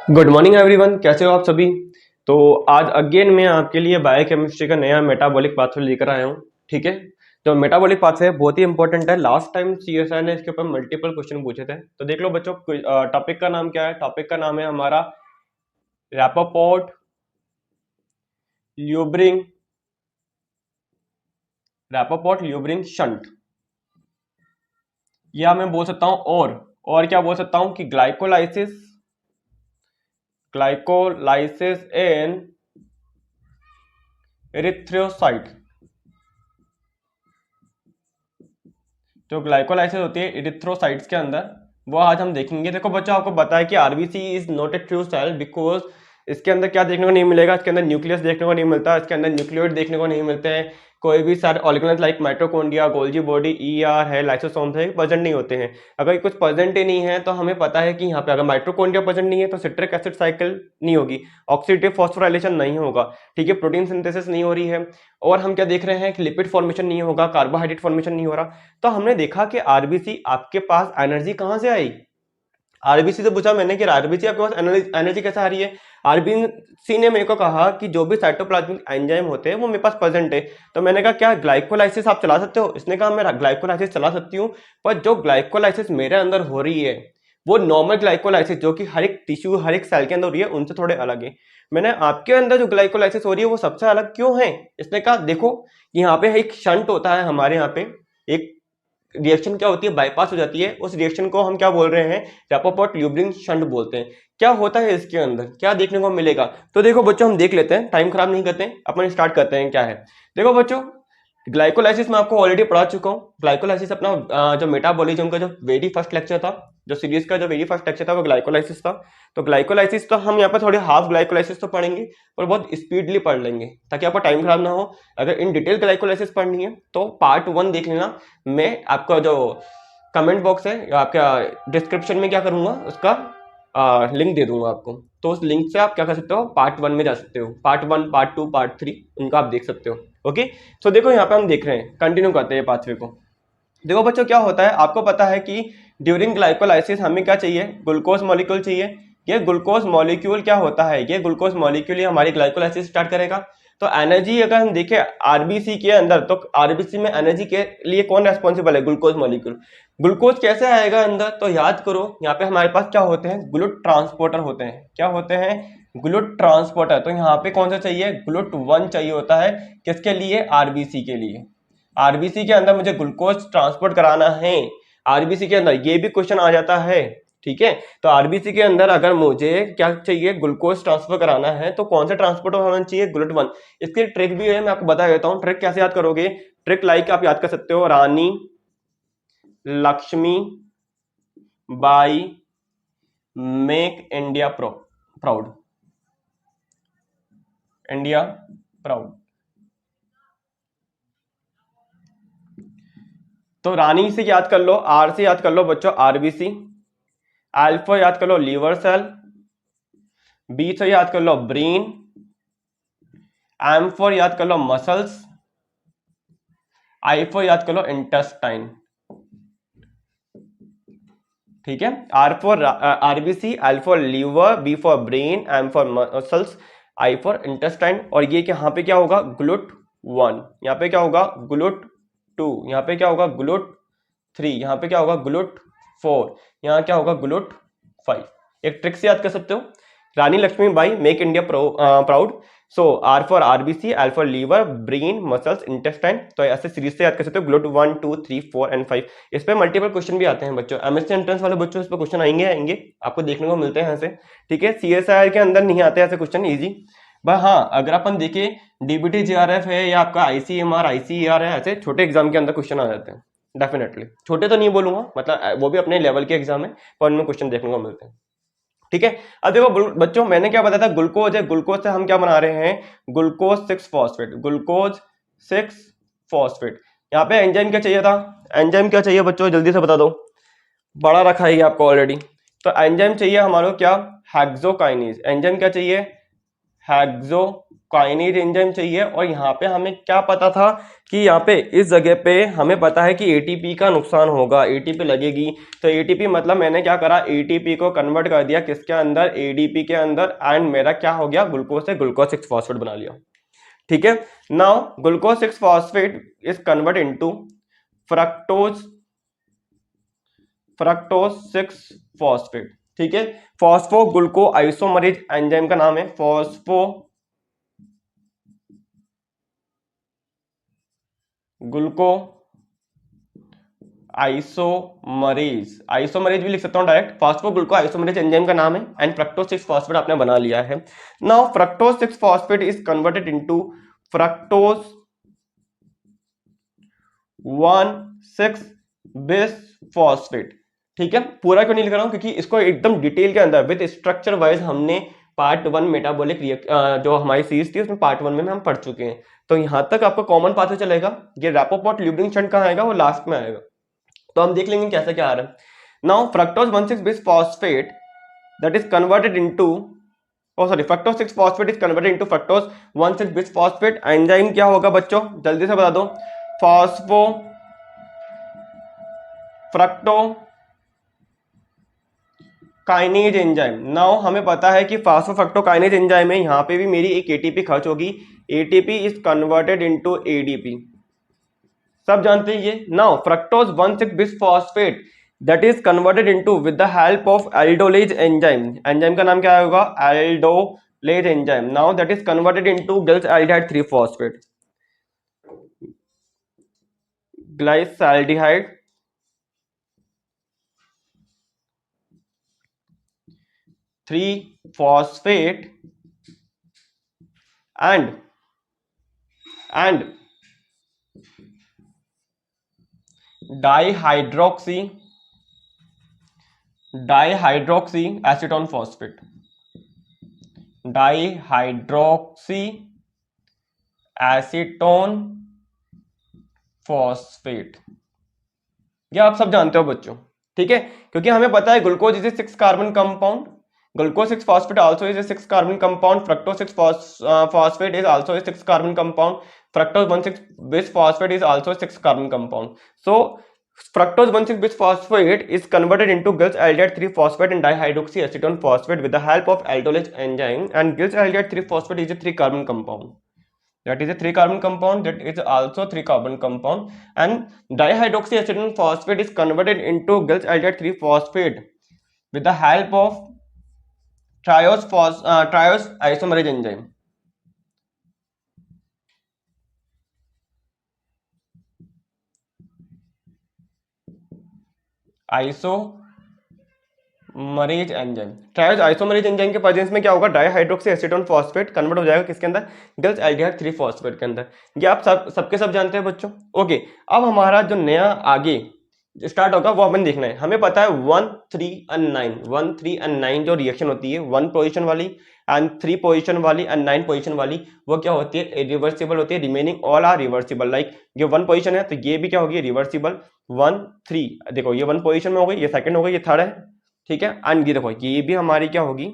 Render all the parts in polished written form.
Good morning everyone, कैसे हो आप सभी। तो आज अगेन मैं आपके लिए बायोकेमिस्ट्री का नया मेटाबॉलिक पाथवे लेकर आया हूँ। ठीक है, जो मेटाबॉलिक पाथवे है बहुत ही इंपॉर्टेंट है। लास्ट टाइम सीएसआई ने इसके ऊपर मल्टीपल क्वेश्चन पूछे थे। तो देख लो बच्चों, टॉपिक का नाम क्या है। टॉपिक का नाम है हमारा रैपोर्ट ल्यूब्रिंग शंट, या मैं बोल सकता हूँ और क्या बोल सकता हूँ कि ग्लाइकोलाइसिस इन एरिथ्रोसाइट। जो ग्लाइकोलाइसिस होती है एरिथ्रोसाइट्स के अंदर, वो आज हम देखेंगे। देखो बच्चों, आपको पता है कि RBC is not a true cell because इसके अंदर क्या देखने को नहीं मिलेगा। इसके अंदर न्यूक्लियस देखने को नहीं मिलता, इसके अंदर न्यूक्लियोइड देखने को नहीं मिलते हैं। कोई भी सारे organelles like mitochondria, Golgi body, ER है, लाइसोसोम्स है, प्रेजेंट नहीं होते हैं। अगर कुछ प्रेजेंट ही नहीं है तो हमें पता है कि यहाँ पे अगर माइटोकॉन्ड्रिया प्रेजेंट नहीं है तो सिट्रिक एसिड साइकिल नहीं होगी, ऑक्सीडेटिव फॉस्फोराइलेशन नहीं होगा। ठीक है, प्रोटीन सिंथेसिस नहीं हो रही है, और हम क्या देख रहे हैं कि लिपिड फॉर्मेशन नहीं होगा, कार्बोहाइड्रेट फॉर्मेशन नहीं हो रहा। तो हमने देखा कि आरबीसी आपके पास एनर्जी कहां से आई। आरबीसी से पूछा मैंने कि आरबीसी आपके पास एनर्जी कैसे आ रही है। आरबीसी ने मेरे को कहा कि जो भी साइटोप्लाज्मिक एंजाइम होते हैं वो मेरे पास प्रेजेंट है। तो मैंने कहा क्या ग्लाइकोलाइसिस आप चला सकते हो। इसने कहा मैं ग्लाइकोलाइसिस चला सकती हूँ, पर जो ग्लाइकोलाइसिस मेरे अंदर हो रही है वो नॉर्मल ग्लाइकोलाइसिस जो कि हर एक टिश्यू हर एक सेल के अंदर हो रही है उनसे थोड़े अलग है। मैंने आपके अंदर जो ग्लाइकोलाइसिस हो रही है वो सबसे अलग क्यों है। इसने कहा देखो, यहाँ पे एक शंट होता है हमारे यहाँ पे, एक रिएक्शन क्या होती है, बाईपास हो जाती है। उस रिएक्शन को हम क्या बोल रहे हैं, रैपोर्ट ल्यूब्रिंग शंट बोलते हैं। क्या होता है इसके अंदर, क्या देखने को मिलेगा। तो देखो बच्चों, हम देख लेते हैं, टाइम खराब नहीं करते हैं, अपन स्टार्ट करते हैं क्या है। देखो बच्चों, ग्लाइकोलाइसिस मैं आपको ऑलरेडी पढ़ा चुका हूँ। ग्लाइकोलाइसिस अपना जो मेटाबॉलिज्म का जो वेरी फर्स्ट लेक्चर था, जो सीरीज का जो वेरी फर्स्ट लेक्चर था वो ग्लाइकोलाइसिस था। तो ग्लाइकोलाइसिस तो हम यहाँ पर थोड़े हाफ ग्लाइकोलाइसिस तो पढ़ेंगे और बहुत स्पीडली पढ़ लेंगे ताकि आपका टाइम खराब ना हो। अगर इन डिटेल ग्लाइकोलाइसिस पढ़नी है तो पार्ट 1 देख लेना। मैं आपका जो कमेंट बॉक्स है या आपका डिस्क्रिप्शन में क्या करूंगा, उसका लिंक दे दूंगा आपको। तो उस लिंक से आप क्या कर सकते हो, पार्ट 1 में जा सकते हो। पार्ट 1, पार्ट 2, पार्ट 3 उनका आप देख सकते हो। ओके, तो देखो यहाँ पे हम देख रहे हैं, कंटिन्यू करते हैं पाथवे को। देखो बच्चों, क्या होता है आपको पता है कि ड्यूरिंग ग्लाइकोलाइसिस हमें क्या चाहिए, ग्लूकोज मॉलिक्यूल चाहिए। ये ग्लूकोज मॉलिक्यूल क्या होता है, ये ग्लूकोज मॉलिक्यूल ही हमारी ग्लाइकोलाइसिस स्टार्ट करेगा। तो एनर्जी अगर हम देखें आरबीसी के अंदर, तो आरबीसी में एनर्जी के लिए कौन रेस्पॉन्सिबल है, ग्लूकोज मॉलिक्यूल। ग्लूकोज कैसे आएगा अंदर, तो याद करो यहाँ पे हमारे पास क्या होते हैं, ग्लूट ट्रांसपोर्टर होते हैं। क्या होते हैं, ग्लूट ट्रांसपोर्टर। तो यहाँ पे कौन सा चाहिए, ग्लूट 1 चाहिए होता है। किसके लिए, आरबीसी के लिए। आरबीसी के अंदर मुझे ग्लूकोज ट्रांसपोर्ट कराना है। आरबीसी के अंदर ये भी क्वेश्चन आ जाता है। ठीक है, तो आरबीसी के अंदर अगर मुझे क्या चाहिए, ग्लूकोज ट्रांसफर कराना है तो कौन सा ट्रांसपोर्टर होना चाहिए, ग्लूट 1। इसकी ट्रिक भी है, मैं आपको बता देता हूँ। ट्रिक कैसे याद करोगे, ट्रिक लाइक आप याद कर सकते हो, Rani Lakshmi Bai make India proud, India proud. तो रानी से याद कर लो, आर से याद कर लो बच्चों आरबीसी, अल्फा याद कर लो लीवर सेल, बी से याद कर लो ब्रेन, एम फॉर याद कर लो मसल्स, आई फॉर याद कर लो इंटेस्टाइन। ठीक है, R for RBC, L for liver, B for brain, M for muscles, I for intestine. और ये यहाँ पे क्या होगा, ग्लूट 1, यहाँ पे क्या होगा, ग्लूट 2, यहाँ पे क्या होगा, ग्लूट 3, यहाँ पे क्या होगा, ग्लूट 4, यहाँ क्या होगा, ग्लूट 5। एक ट्रिक से याद कर सकते हो, Rani Lakshmibai make India proud. So R for RBC, L for liver, brain, muscles, intestine. तो ऐसे सीरीज से याद कर सकते हो, ग्लूट 1, 2, 3, 4 एंड 5। इस पे मल्टीपल क्वेश्चन भी आते हैं बच्चों, एमएससी एंट्रेंस वाले बच्चों इस पे क्वेश्चन आएंगे आपको देखने को मिलते हैं यहाँ से। ठीक है, सीएसआईआर के अंदर नहीं आते ऐसे क्वेश्चन इजी। बट हाँ, अगर अपन देखें डीबीटी जेआरएफ है या आपका आईसीएमआर आईसीईआर है, ऐसे छोटे एग्जाम के अंदर क्वेश्चन आ जाते हैं। डेफिनेटली छोटे तो नहीं बोलूंगा, मतलब वो भी अपने लेवल के एग्जाम है, पर उनमें क्वेश्चन देखने को मिलते हैं। ठीक है, अब देखो बच्चों, मैंने क्या बताया था, ग्लूकोज है, ग्लूकोज से हम क्या बना रहे हैं, ग्लूकोज 6 फॉस्फेट, ग्लूकोज 6 फॉस्फेट। यहाँ पे एंजाइम क्या चाहिए था, एंजाइम क्या चाहिए बच्चों, जल्दी से बता दो, बड़ा रखा है आपको ऑलरेडी। तो एंजाइम चाहिए हमारे क्या, हेक्सोकाइनेज। एंजाइम क्या चाहिए, हेक्सोकाइनेज एंजाइम चाहिए। और यहाँ पे हमें क्या पता था कि यहाँ पे इस जगह पे हमें पता है कि एटीपी का नुकसान होगा, एटीपी लगेगी। तो एटीपी मतलब मैंने क्या करा, एटीपी को कन्वर्ट कर दिया किसके अंदर, एडीपी के अंदर, एंड मेरा क्या हो गया, ग्लूकोज से ग्लूकोज 6 फॉस्फेट बना लिया। ठीक है, now glucose 6 phosphate is convert into fructose, fructose 6 phosphate. ठीक है, फॉस्फो ग्लूको आइसोमरेज एंजाइम का नाम है फॉस्फो ग्लूको आइसोमरेज, आइसोमरेज भी लिख सकता हूं डायरेक्ट, फॉस्फोग्लूको आइसोमरेज एंजाइम का नाम है, एंड फ्रक्टोज 6 फॉस्फेट आपने बना लिया है। Now fructose 6 phosphate is converted into fructose 1,6 bis phosphate. ठीक है, पूरा क्यों नहीं लिख रहा हूं, क्योंकि इसको एकदम डिटेल के अंदर विद स्ट्रक्चर वाइज हमने पार्ट 1 मेटाबॉलिक जो हमारी सीरीज थी उसमें पार्ट 1 में हम पढ़ चुके हैं। तो यहां तक आपको कॉमन पाथवे चलेगा। ये रैपोपोर्ट ल्यूब्रिन शंट कहां आएगा, वो लास्ट में आएगा। तो हम देख लेंगे कैसे क्या आ रहा है। Now fructose 1,6 bis phosphate that is converted into, oh sorry, fructose 6 phosphate is converted into fructose 1,6 bis phosphate. Enzyme क्या होगा बच्चों, जल्दी से बता दो, phospho fructo kinase enzyme. Now हमें पता है कि फास्फोफ्रक्टोकाइनेज एंजाइम है, यहां पे भी मेरी एक एटीपी खर्च होगी, ATP is converted into ADP, सब जानते हैं ये। Now fructose 1,6 bis phosphate that is converted into with the help of aldolase enzyme, enzyme का नाम क्या होगा, aldolase enzyme. Now that is converted into glyceraldehyde 3 phosphate, glyceraldehyde 3 phosphate and dihydroxy acetone phosphate, dihydroxy acetone phosphate। ये आप सब जानते हो बच्चों, ठीक है, क्योंकि हमें पता है glucose is a 6 carbon compound, glucose 6 phosphate also is a 6 carbon compound, fructose 6 phosphate is also a 6 carbon compound, fructose 1,6 bis phosphate is also a 6 carbon compound. So fructose 1,6 bis phosphate is converted into glyceraldehyde 3 phosphate and dihydroxyacetone phosphate with the help of aldolase enzyme, and glyceraldehyde 3 phosphate is a 3 carbon compound, that is a 3 carbon compound, that is also 3 carbon compound, and dihydroxyacetone phosphate is converted into glyceraldehyde 3 phosphate with the help of triose isomerase enzyme। Isomerase enzyme, triose isomerase enzyme के presence में क्या होगा, dihydroxy acetone phosphate convert हो जाएगा किसके अंदर, glyceraldehyde 3 phosphate के अंदर। ये आप सबके सब जानते हैं बच्चों। ओके, अब हमारा जो नया आगे स्टार्ट होगा वो हमें देखना है। हमें पता है 1, 3 एंड 9, 1, 3 एंड 9 जो रिएक्शन होती है 1 पोजीशन वाली एंड 3 पोजीशन वाली एंड 9 पोजीशन वाली, वो क्या होती है, रिवर्सिबल होती है। Remaining all are reversible. Like ये 1 पोजीशन है तो ये भी क्या होगी, रिवर्सिबल। 1, 3, देखो ये 1 पोजीशन में हो गई, ये सेकंड हो गई, ये थर्ड है, ठीक है, एंड ये देखो ये भी हमारी क्या होगी,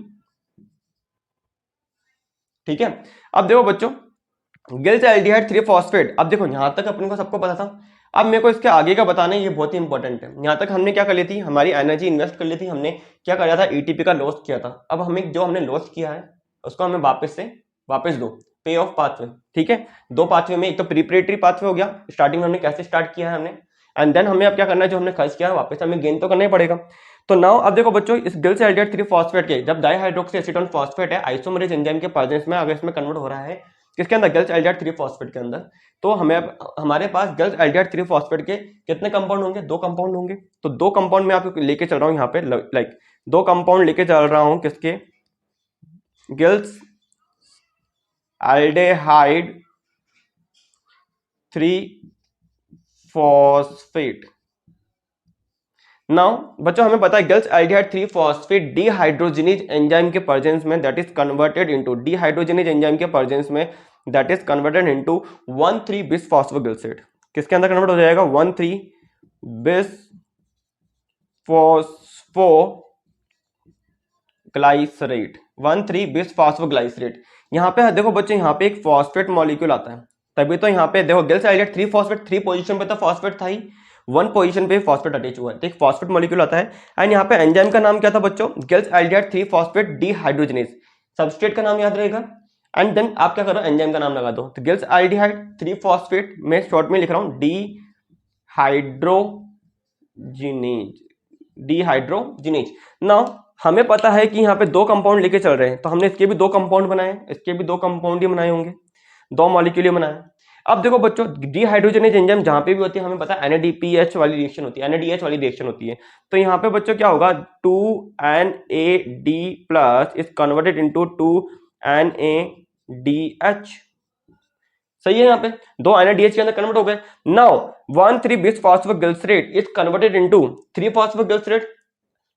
ठीक है। अब देखो बच्चों, ग्लिसरॉल्डिहाइड 3 फॉस्फेट, अब देखो यहां तक अपन को सबको पता था। अब मेरे को इसके आगे का बताना है, ये बहुत ही इंपॉर्टेंट है। यहां तक हमने क्या कर ली थी, हमारी एनर्जी इन्वेस्ट कर ली थी, हमने क्या किया था, एटीपी का लॉस किया था। अब हमें जो हमने लॉस किया है उसको हमें वापस दो, पे ऑफ पाथवे। ठीक है, दो पाथवे में एक तो प्रिपरेटरी पाथवे हो गया, स्टार्टिंग में हमने कैसे स्टार्ट किया है हमने, एंड देन हमें अब क्या करना है, जो हमने खर्च किया है वापस हमें गेन तो करना ही पड़ेगा। तो नाउ अब देखो बच्चों, इस ग्लिसरॉल्डिहाइड 3 फॉस्फेट के जब डाइहाइड्रोक्सी एसीटोन फॉस्फेट है आइसोमरेज एंजाइम के प्रेजेंस में अगर इसमें कन्वर्ट हो रहा है किसके अंदर, ग्लिसरॉल्डिहाइड 3 फॉस्फेट के अंदर, तो हमें हमारे पास ग्लिसरॉल्डिहाइड 3 फॉस्फेट के कितने कंपाउंड होंगे, 2 कंपाउंड होंगे। तो 2 कंपाउंड में आपको लेके चल रहा हूं यहाँ पे, लाइक 2 कंपाउंड लेके चल रहा हूं किसके, ग्लिसरॉल्डिहाइड 3 फॉस्फेट। नाउ बच्चों हमें पता है ग्लिसरॉल्डिहाइड 3 फॉस्फेट डिहाइड्रोजिनेज एंजाइम के प्रेजेंस में that is converted into, dehydrogenase enzyme के प्रेजेंस में दैट इज कन्वर्टेड इनटू 1,3 बिस फॉस्फोग्लिसरेट। किसके अंदर कन्वर्ट हो जाएगा, 1,3 बिस फॉस्फोग्लिसरेट ग्लाइसरेट, 1,3 बिसफॉस्फोग्लाइसरेट। यहाँ पे देखो बच्चों, यहाँ पे एक फॉस्फेट मॉलिक्यूल आता है, तभी तो यहाँ पे देखो गिल्स एल्डिहाइड 3 फॉस्फेट, 3 पोजीशन पे तो फॉस्फेट था ही, 1 पोजीशन पे फॉस्फेट अटैच हुआ है, तो एक फॉस्फेट मॉलिक्यूल आता है। एंड यहाँ पे एंजाइम का नाम क्या था बच्चों, gills aldehyde 3 phosphate dehydrogenase, substrate का नाम याद रहेगा। एंड देन आप क्या करो, एंजाइम का नाम लगा दो, तो गिल्स एल्डिहाइड 3 फॉस्फेट, मैं शॉर्ट में लिख रहा हूँ डिहाइड्रोजिनेज। नाउ हमें पता है कि यहाँ पे 2 कंपाउंड लेके चल रहे हैं, तो हमने इसके भी 2 कंपाउंड बनाए, इसके भी 2 कंपाउंड ही बनाए होंगे, 2 मॉलिक्यूल ही बनाए। अब देखो बच्चों, डिहाइड्रोजनेज एंजाइम जहां पे भी होती है हमें पता है NADPH वाली रिएक्शन होती है, NADH वाली रिएक्शन होती है। तो यहाँ पे बच्चों क्या होगा, 2NAD plus is converted into 2NADH। सही है, यहाँ पे 2 NADH के अंदर कन्वर्ट हो गए। Now 1,3 bisphosphoglycerate is converted into 3 phosphoglycerate.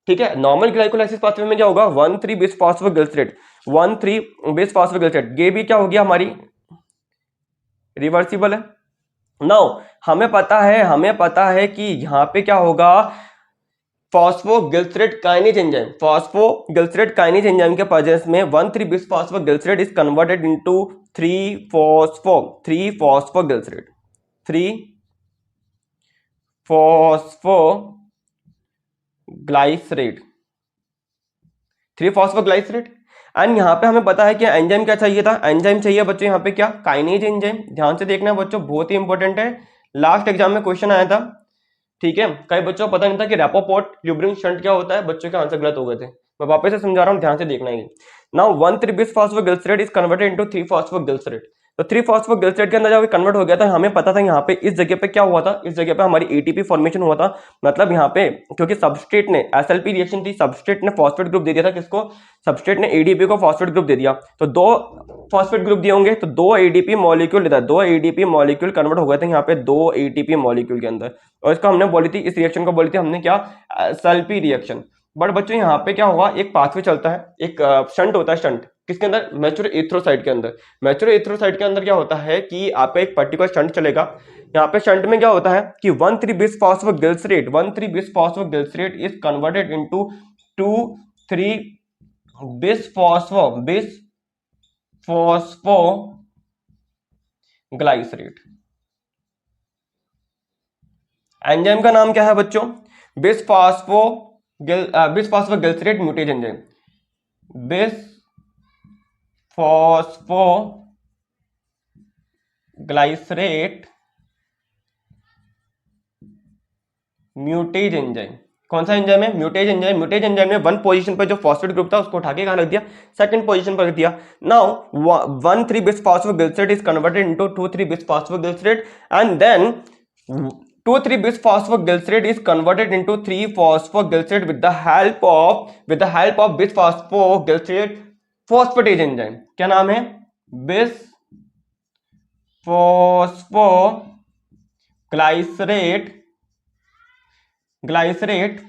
ठीक है, नॉर्मल ग्लाइकोलाइसिस पाथवे में क्या होगा, 1,3 बिसफॉस्फोग्लिसरेट, 1,3 बिसफॉस्फोग्लिसरेट, ये भी क्या हो गया हमारी रिवर्सिबल है। नाउ हमें पता है कि यहाँ पे क्या होगा, phosphoglycerate kinase enzyme, phosphoglycerate kinase enzyme के प्रेजेंस में 1,3 bisphosphoglycerate is converted into 3 phosphoglycerate, 3 phosphoglycerate, 3 phosphoglycerate. And यहाँ पे हमें पता है कि एंजाइम क्या चाहिए था, एंजाइम चाहिए बच्चों यहाँ पे क्या, काइनेज एंजाइम। ध्यान से देखना बच्चों, बहुत ही इंपॉर्टेंट है, लास्ट एग्जाम में क्वेश्चन आया था। ठीक है, कई बच्चों को पता नहीं था कि रैपोपोर्ट ल्यूब्रिन शंट क्या होता है, बच्चों के आंसर गलत हो गए थे, मैं वापस से समझा रहा हूँ, ध्यान से देखना है। Now 1,3 bisphosphoglycerate is converted into 3 phosphoglycerate, तो 3 फॉस्फोग्लिसरेट के अंदर जब कन्वर्ट हो गया था, हमें पता था यहाँ पे इस जगह पे क्या हुआ था, इस जगह पे हमारी एटीपी फॉर्मेशन हुआ था। मतलब यहाँ पे क्योंकि सबस्ट्रेट ने एसएलपी रिएक्शन थी, सबस्ट्रेट ने फॉस्फेट ग्रुप दे दिया था, किसको, सबस्ट्रेट ने एडीपी को फॉस्फेट ग्रुप दे दिया, तो 2 फॉस्फेट ग्रुप दिए होंगे, तो 2 एडीपी मॉलिक्यूल लेता है, 2 एडीपी मॉलिक्यूल कन्वर्ट हो गए थे यहाँ पे 2 एटीपी मॉलिक्यूल के अंदर, और इसको हमने बोली थी, इस रिएक्शन को बोली थी हमने क्या, एसएलपी रिएक्शन। बट बच्चों यहाँ पे क्या होगा, एक पाथवे चलता है, एक शंट होता है, शंट किसके अंदर, मैच्योर एरिथ्रोसाइट के अंदर। मैच्योर एरिथ्रोसाइट के अंदर क्या होता है कि आप एक पर्टिकुलर शंट चलेगा, यहाँ पे शंट में क्या होता है कि 1,3 bisphosphoglycerate, 1,3 bisphosphoglycerate is converted into 2,3 bisphosphoglycerate. Enzyme का नाम क्या है बच्चों, bisphosphoglycerate mutase enzyme, bisphosphoglycerate mutase enzyme. कौन सा एंजाइम है, म्यूटेज एंजाइम। म्यूटेज एंजाइम में 1 पोजीशन पर जो फॉस्फेट ग्रुप था उसको उठा के कहां रख दिया, 2nd पोजीशन पर रख दिया। Now 1,3 bisphosphoglycerate is converted into 2,3 bisphosphoglycerate, and then 2,3 bisphosphoglycerate is converted into 3 phosphoglycerate with the help of bisphosphoglycerate phosphatase enzyme. क्या नाम है, बिसफॉस्फोग्लिसरेट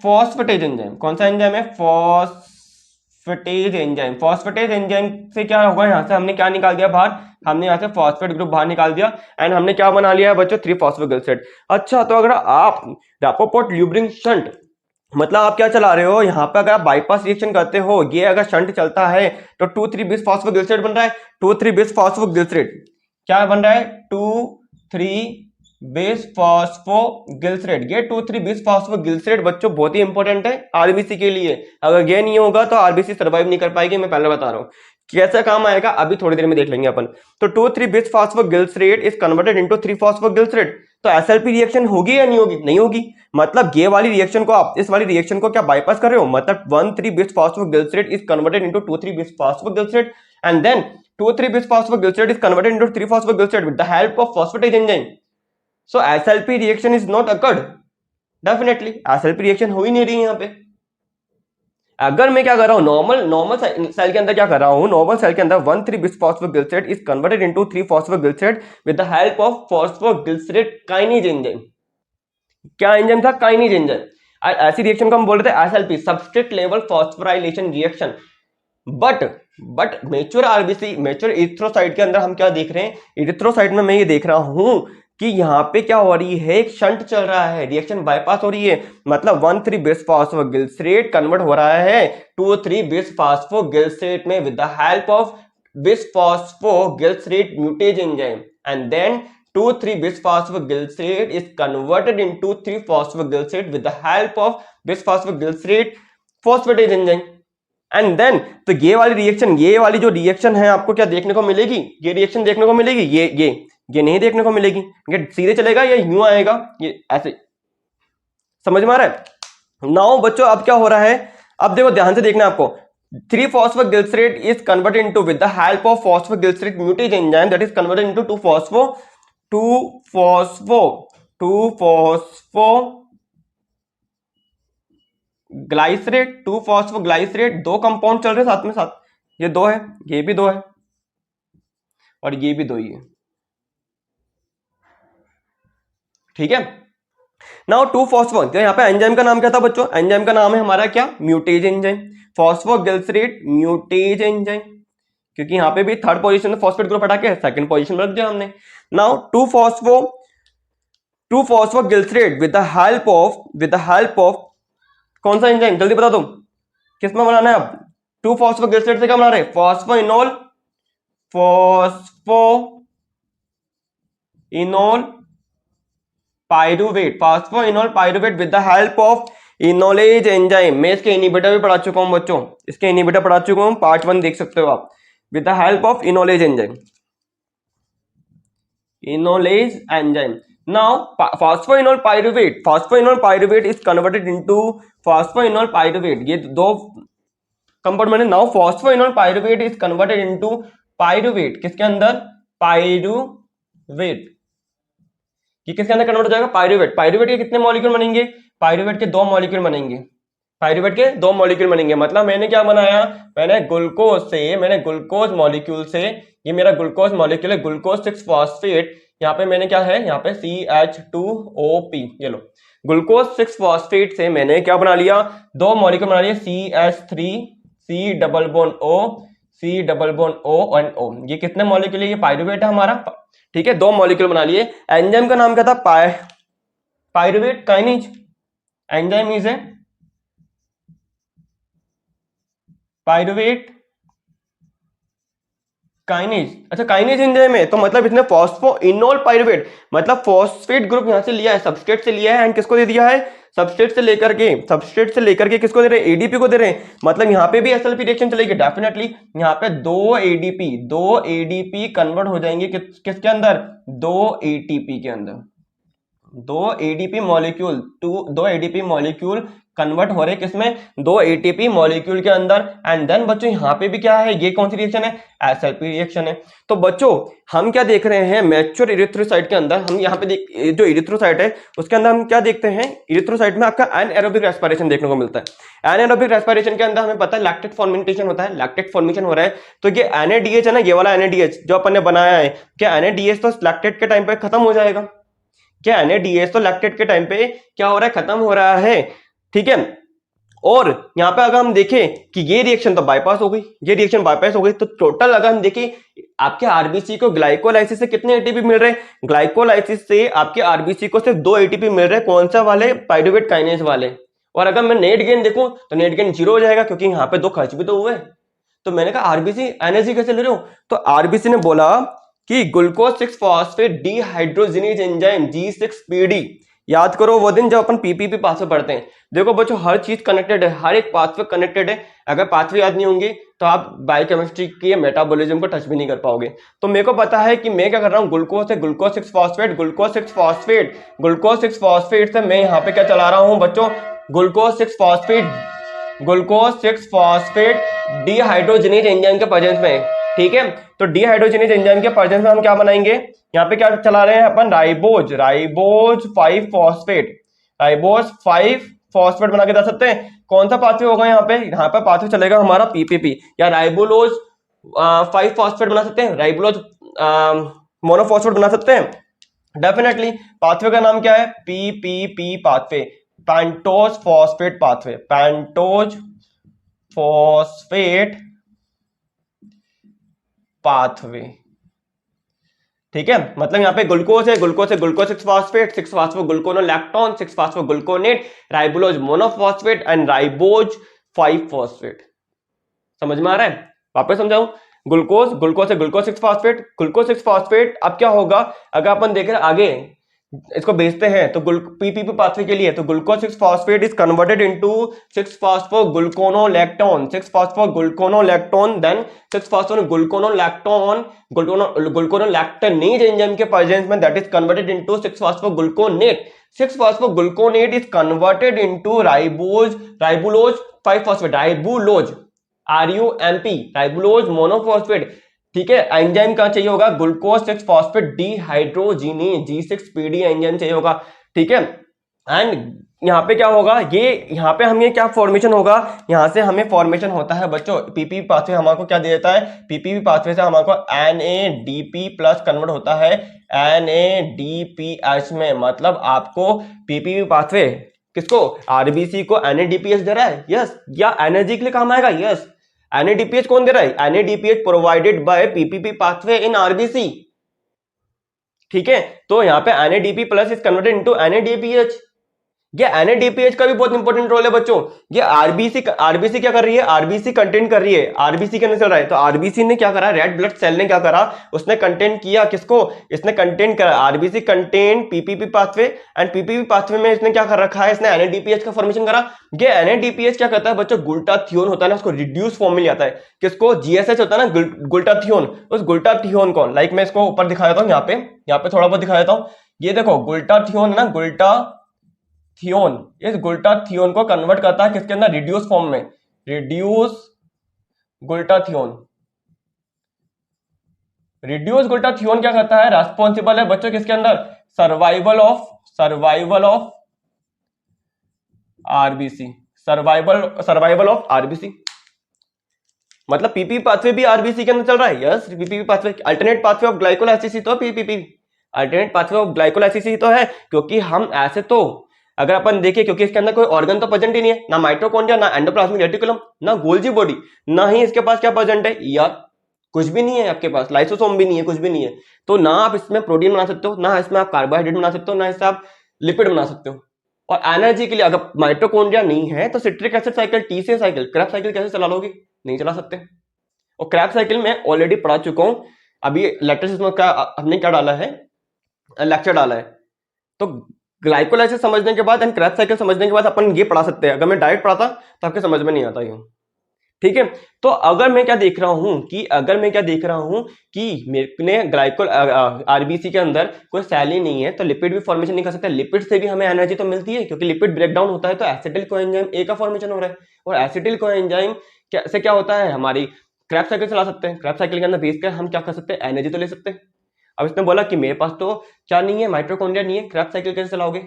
फॉस्फेटेज एंजाइम। कौन सा एंजाइम है, फॉस्फेटेज एंजाइम। फॉस्फेटेज एंजाइम से क्या होगा, यहां से हमने क्या निकाल दिया बाहर, हमने यहाँ से फॉस्फेट ग्रुप बाहर निकाल दिया, एंड हमने क्या बना लिया है बच्चों, 3 फॉस्फोग्लिसरेट। अच्छा, तो अगर आप रैपोपोर्ट ल्यूब्रिन शंट, मतलब आप क्या चला रहे हो यहाँ पे, अगर आप बाईपास रिएक्शन करते हो, ये अगर शंट चलता है तो 2,3 बिसफॉस्फोग्लिसरेट बन रहा है, 2,3 बिसफॉस्फोग्लिसरेट क्या बन रहा है, 2,3 बिसफॉस्फोग्लिसरेट। ये 2,3 बिसफॉस्फोग्लिसरेट बच्चों बहुत ही इंपॉर्टेंट है आरबीसी के लिए, अगर ये नहीं होगा तो आरबीसी सर्वाइव नहीं कर पाएगी, मैं पहले बता रहा हूँ। कैसे काम आएगा अभी थोड़ी देर में देख लेंगे अपन। तो 2,3 bisphosphoglycerate is converted into 3 phosphoglycerate, तो एसएलपी रिएक्शन होगी या नहीं होगी, नहीं होगी। मतलब ये वाली रिएक्शन को आप इस वाली रिएक्शन को क्या बाईपास कर रहे हो, मतलब 1,3 bisphosphoglycerate is converted into 2,3 bisphosphoglycerate, and then 2,3 bisphosphoglycerate is converted into 3 phosphoglycerate with the help of phosphatase enzyme. So SLP reaction is not occurred, definitely SLP reaction हो ही नहीं रही यहाँ पे। अगर मैं क्या कर रहा हूं, नॉर्मल सेल के अंदर क्या कर रहा हूं, नॉर्मल सेल के अंदर 1,3 bisphosphoglycerate is converted into 3 phosphoglycerate with the help of phosphoglycerate kinase enzyme. क्या एंजाइम था, काइनेज एंजाइम। ऐसी रिएक्शन को हम बोल रहे थे SLP, substrate level phosphorylation reaction. But mature RBC, mature erythrocyte के अंदर हम क्या देख रहे हैं, एरिथ्रोसाइट में मैं ये देख रहा हूं कि यहाँ पे क्या हो रही है, एक शंट चल रहा है, रिएक्शन बाईपास हो रही है, मतलब 1,3 बिस्फॉस्फोगिलिसरेट कन्वर्ट हो रहा है 2,3 बिस्फॉस्फोगिलिसरेट में with the help of bisphosphogyl mutase enzyme, and then 2,3-bisphosphogyl is converted into 3-phosphoglycerate with the help of bisphosphogyl phosphatase enzyme. And then तो ये वाली रिएक्शन, ये वाली जो रिएक्शन है आपको क्या देखने को मिलेगी, ये रिएक्शन देखने को मिलेगी, ये नहीं देखने को मिलेगी, ये सीधे चलेगा या यूं आएगा, ये ऐसे, समझ में आ रहा है। नाउ बच्चों अब क्या हो रहा है, अब देखो ध्यान से देखना आपको, 3-phosphoglycerate is converted into with the help of phosphoglycerate mutase enzyme that is converted into 2-phosphoglycerate, दो कंपाउंड चल रहे साथ में साथ, ये दो है, ये भी दो है और ये भी दो ही है, ठीक है। नाउ 2-phosphon, तो यहाँ पे एंजाइम का नाम क्या था बच्चों, एंजाइम का नाम है हमारा क्या, म्यूटेज एंजाइम, फॉस्फोगिलिसरेट म्यूटेज एंजाइम, क्योंकि यहाँ पे भी थर्ड पोजीशन में फॉस्फेट ग्रुप हटा के सेकंड पोजीशन में रख दिया हमने। Now 2-phosphoglycerate with the help of कौन सा एंजाइम, जल्दी बता दो किस में बनाना है अब, 2-phosphoglycerate से क्या बना रहे, phosphoenol pyruvate with the help of enolase enzyme. मैं इसके इनहिबिटर भी पढ़ा चुका हूं बच्चों, इसके इनहिबिटर पढ़ा चुका हूं, पार्ट 1 देख सकते हो आप, with the help of enolase enzyme, now phosphoenol pyruvate is converted into phosphoenol pyruvate, ये दो कंपाउंड बने। Now phosphoenol pyruvate is converted into pyruvate, किसके अंदर, पाइरुवेट, ये किसके अंदर कन्वर्ट हो जाएगा, पाइरुवेट के कितने मॉलिक्यूल बनेंगे, पाइरुवेट के 2 मॉलिक्यूल बनेंगे, मतलब मैंने क्या बनाया, मैंने ग्लूकोज मॉलिक्यूल से, ये मेरा ग्लूकोज मॉलिक्यूल है, ग्लूकोज 6 फॉस्फेट, यहाँ पे मैंने क्या है, यहाँ पे CH2OP, ये लो, ग्लूकोज 6 फॉस्फेट से मैंने क्या बना लिया, 2 मॉलिक्यूल बना लिया, CH3 C double bond O और O, ये कितने मॉलिक्यूल है, ये पाइरुवेट है हमारा, ठीक है, 2 मॉलिक्यूल बना लिए। एंजाइम का नाम क्या था, pyruvate kinase, enzyme is a pyruvate kinase, अच्छा काइनेज एंजाइम है, तो मतलब इसने फॉस्फोइनोल पाइरुवेट, मतलब फॉस्फेट ग्रुप यहां से लिया है, सबस्ट्रेट से लिया है, एंड किसको दे दिया है, सबस्ट्रेट से लेकर के किसको दे रहे हैं, एडीपी को दे रहे हैं, मतलब यहां पे भी एसएलपी रिएक्शन चलेगी डेफिनेटली, यहां पे 2 एडीपी कन्वर्ट हो जाएंगे किसके अंदर, 2 एटीपी के अंदर, 2 एडीपी मॉलिक्यूल कन्वर्ट हो रहे किसमें, 2 एटीपी मॉलिक्यूल के अंदर। एंड देन बच्चों यहाँ पे भी क्या है, ये कौन सी रिएक्शन है, एसएलपी रिएक्शन है। तो बच्चों हम क्या देख रहे हैं, मैच्योर इरिथ्रोसाइट के अंदर हम यहाँ पे जो इरिथ्रोसाइट है उसके अंदर हम क्या देखते हैं, इरिथ्रोसाइट में आपका एनाएरोबिक रेस्पिरेशन देखने को मिलता है। एनाएरोबिक रेस्पिरेशन के अंदर हमें पता है लैक्टेट फॉर्मेंटेशन होता है, लैक्टेट फॉर्मेशन हो रहा है, तो ये NADH है ना, ये वाला NADH जो अपन ने बनाया है, क्या NADH तो लैक्टेट के टाइम पे खत्म हो जाएगा, क्या NADH तो लैक्टेट के टाइम पे क्या हो रहा है, खत्म हो रहा है, ठीक है। और यहां पे अगर हम देखें कि ये रिएक्शन तो बाईपास हो गई, तो टोटल अगर हम देखें आपके आरबीसी को ग्लाइकोलाइसिस से कितने एटीपी मिल रहे हैं, ग्लाइकोलाइसिस से आपके आरबीसी को सिर्फ 2 एटीपी मिल रहे हैं, कौन सा वाले, पाइरुवेट काइनेज वाले। और अगर मैं नेट गेन देखूं तो नेट गेन 0 हो जाएगा, क्योंकि यहाँ पे 2 खर्च भी तो हुए। तो मैंने कहा आरबीसी एनर्जी कैसे ले रहे हो, तो आरबीसी ने बोला कि glucose 6 phosphate dehydrogenase enzyme G6PD, याद करो वो दिन जब अपन पीपीपी पाथवे पढ़ते हैं। देखो बच्चों हर चीज कनेक्टेड है, हर एक पाथवे कनेक्टेड है, अगर पाथवे याद नहीं होंगे तो आप बायोकेमिस्ट्री की मेटाबॉलिज्म को टच भी नहीं कर पाओगे। तो मेरे को पता है कि मैं क्या कर रहा हूँ, ग्लूकोज से ग्लूकोज 6 फॉस्फेट से मैं यहाँ पे क्या चला रहा हूँ बच्चों, ग्लूकोज 6 फॉस्फेट डीहाइड्रोजिनेज एंजाइम के प्रेजेंस में, ठीक है। तो डीहाइड्रोजिनेज एंजाइम के प्रेजेंस में हम क्या बनाएंगे, यहाँ पे क्या चला रहे हैं अपन, राइबोज 5 फॉस्फेट बना के दे सकते हैं। कौन सा पाथवे होगा यहाँ पे पाथवे चलेगा हमारा पीपीपी, या राइबोलोज 5 फॉस्फेट बना सकते हैं, राइबोलोज मोनोफॉस्फेट बना सकते हैं, डेफिनेटली। पाथवे का नाम क्या है, PPP pathway, pentose phosphate pathway, ठीक है, मतलब यहाँ पे ग्लूकोज है, ग्लूकोज से glucose 6 phosphate, 6 phosphogluconolactone, 6 phosphogluconate, ribulose monophosphate and ribose 5 phosphate. समझ में आ रहा है? वापस समझाऊं, ग्लूकोज, ग्लूकोज से ग्लूकोज 6 फॉस्फेट, ग्लूकोज 6 फॉस्फेट। अब क्या होगा, अगर अपन देखें आगे इसको बेचते हैं तो पीपीपी पाथवे के लिए, तो glucose 6 phosphate is converted into 6 phosphogluconolactone, 6 phosphogluconolactone, then 6 phosphogluconolactone, gluconolactonase enzyme के प्रेजेंस में that is converted into 6 phosphogluconate, 6 phosphogluconate is converted into ribulose 5 phosphate, ribulose RUMP, ribulose monophosphate. ठीक है, एंजाइम कहां चाहिए होगा, glucose 6 phosphate dehydrogenase G6PD enzyme चाहिए होगा। ठीक है, एंड यहाँ पे क्या होगा, ये यहाँ पे हमें क्या फॉर्मेशन होगा, यहाँ से हमें फॉर्मेशन होता है बच्चों, पीपीपी पाथवे हमारे क्या दे देता है, पीपीपी पाथवे से हमारे को NADP प्लस कन्वर्ट होता है NADPH में। मतलब आपको पीपीपी पाथवे किसको, आरबीसी को NADPH दे रहा है, यस, या एनर्जी के लिए काम आएगा, यस। NADPH कौन दे रहा है, NADPH provided by PPP pathway in RBC. ठीक है, तो यहाँ पे NADP plus is converted into NADPH। ये NADPH का भी बहुत इंपॉर्टेंट रोल है बच्चों। ये आरबीसी क्या कर रही है, आरबीसी कंटेंट कर रही है, आरबीसी के अंदर चल रहा है। तो आरबीसी ने क्या करा, रेड ब्लड सेल ने क्या करा, उसने कंटेंट किया किसको, इसने कंटेंट करा RBC content PPP pathway, and PPP pathway में इसने क्या कर रखा है, इसने NADPH का फॉर्मेशन करा। ये NADPH क्या करता है बच्चों, ग्लूटाथियोन होता है ना, उसको रिड्यूस फॉर्म में आता है, किसको, GSH होता है ना, ग्लूटाथियोन, उस ग्लूटाथियोन को, लाइक मैं इसको ऊपर दिखा देता हूँ, यहाँ पे थोड़ा बहुत दिखा देता हूँ। ये देखो ग्लूटाथियोन है ना, ग्लूटाथियोन, इस ग्लूटाथियोन को कन्वर्ट करता है किसके अंदर, रिड्यूस फॉर्म में, रिड्यूस ग्लूटाथियोन। रिड्यूस ग्लूटाथियोन क्या करता है, रेस्पॉन्सिबल है बच्चों किसके अंदर, survival of RBC, survival of RBC. मतलब पीपी पाथवे भी आरबीसी के अंदर चल रहा है, yes. PP pathway alternate pathway of glycolysis ही तो PPP, alternate pathway of glycolysis ही तो है, क्योंकि हम ऐसे तो अगर अपन देखें, क्योंकि इसके अंदर कोई ऑर्गन तो प्रेजेंट ही नहीं है, ना माइटोकॉन्ड्रिया, ना एंडोप्लाज्मिक रेटिकुलम, ना गोल्जी बॉडी, ना ही इसके पास क्या प्रेजेंट है यार, कुछ भी नहीं है आपके पास, लाइसोसोम भी नहीं है, कुछ भी नहीं है। तो ना आप इसमें प्रोटीन बना सकते हो, ना इसमें आप कार्बोहाइड्रेट बना सकते हो, ना इससे आप लिपिड बना सकते हो। और एनर्जी के लिए अगर माइटोकॉन्ड्रिया नहीं है तो citric acid cycle, TCA cycle, Krebs cycle कैसे चला लोगे, नहीं चला सकते। और क्रेब्स साइकिल में ऑलरेडी पढ़ा चुका हूं, अभी लेटेस्ट में क्या हमने क्या डाला है, लेक्चर डाला है। तो ग्लाइकोलाइसिस समझने के बाद एंड क्रेब्स साइकिल समझने के बाद अपन ये पढ़ा सकते हैं। अगर मैं डायरेक्ट पढ़ाता तो आपके समझ में नहीं आता ये, ठीक है। तो अगर मैं क्या देख रहा हूं कि मेरे ने ग्लाइकोल आरबीसी के अंदर कोई सेल ही नहीं है, तो लिपिड भी फॉर्मेशन नहीं कर सकता। लिपिड से भी हमें एनर्जी तो मिलती है, क्योंकि लिपिड ब्रेक डाउन होता है तो एसिटिल कोएंजाइम ए का फॉर्मेशन हो रहा है, और एसिटिल कोएंजाइम से क्या होता है, हमारी क्रेब्स साइकिल चला सकते हैं। क्रेब्स साइकिल के अंदर बेस कर हम क्या कर सकते हैं, एनर्जी तो ले सकते हैं। अब इसने बोला कि मेरे पास तो क्या नहीं है, माइटोकॉन्ड्रिया नहीं है, क्रेब्स साइकिल कैसे चलाओगे।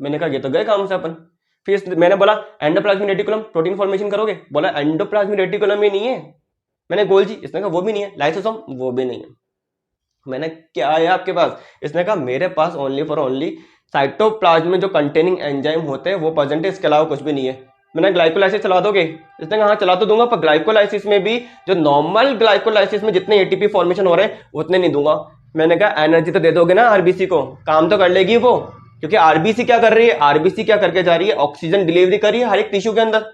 मैंने कहा ये तो गए काम से अपन। फिर मैंने बोला एंडोप्लाज्मिक रेटिकुलम, प्रोटीन फॉर्मेशन करोगे, बोला एंडोप्लाज्मिक रेटिकुलम ही नहीं है। मैंने गोल्जी, इसने कहा वो भी नहीं है, लाइसोसोम वो भी नहीं है। मैंने क्या है आपके पास, इसने कहा मेरे पास ओनली फॉर ओनली साइटोप्लाज्म में जो कंटेनिंग एंजाइम होते हैं वो प्रेजेंट है, इसके अलावा कुछ भी नहीं है। मैंने ग्लाइकोलाइसिस चला दोगे, इसने कहा हाँ चला तो दूंगा, पर ग्लाइकोलाइसिस में भी जो नॉर्मल ग्लाइकोलाइसिस में जितने एटीपी फॉर्मेशन हो रहे हैं उतने नहीं दूंगा। मैंने कहा एनर्जी तो दे दोगे ना, आरबीसी को काम तो कर लेगी वो, क्योंकि आरबीसी क्या कर रही है, आरबीसी क्या करके जा रही है, ऑक्सीजन डिलीवरी कर रही है हर एक टिश्यू के अंदर।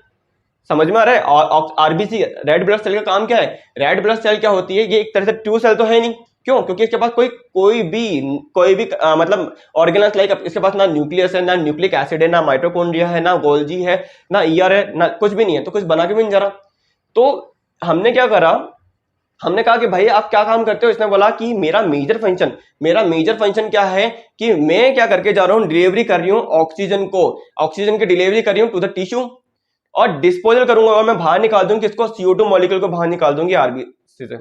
समझ में आ रहा है। और आरबीसी रेड ब्लड सेल का काम क्या है, रेड ब्लड सेल क्या होती है, ये एक तरह से ट्रू सेल तो है नहीं, क्यों, क्योंकि इसके पास कोई भी मतलब ऑर्गेनल्स लाइक इसके पास ना न्यूक्लियस है, ना न्यूक्लिक एसिड है, ना माइटोकॉन्ड्रिया है, ना गोल्जी है, ना ईआर है, ना कुछ भी नहीं है, तो कुछ बना के भी नहीं जा रहा। तो हमने क्या करा, हमने कहा कि भाई आप क्या काम करते हो। इसने बोला कि मेरा मेजर फंक्शन क्या है कि मैं क्या करके जा रहा हूं, डिलीवरी कर रही हूं ऑक्सीजन की डिलीवरी कर रही हूं टू द टिश्यू, और डिस्पोजल करूंगा, और मैं बाहर निकाल दूंगी किसको, CO2 मॉलिक्यूल को बाहर निकाल दूंगी आरबीसी से,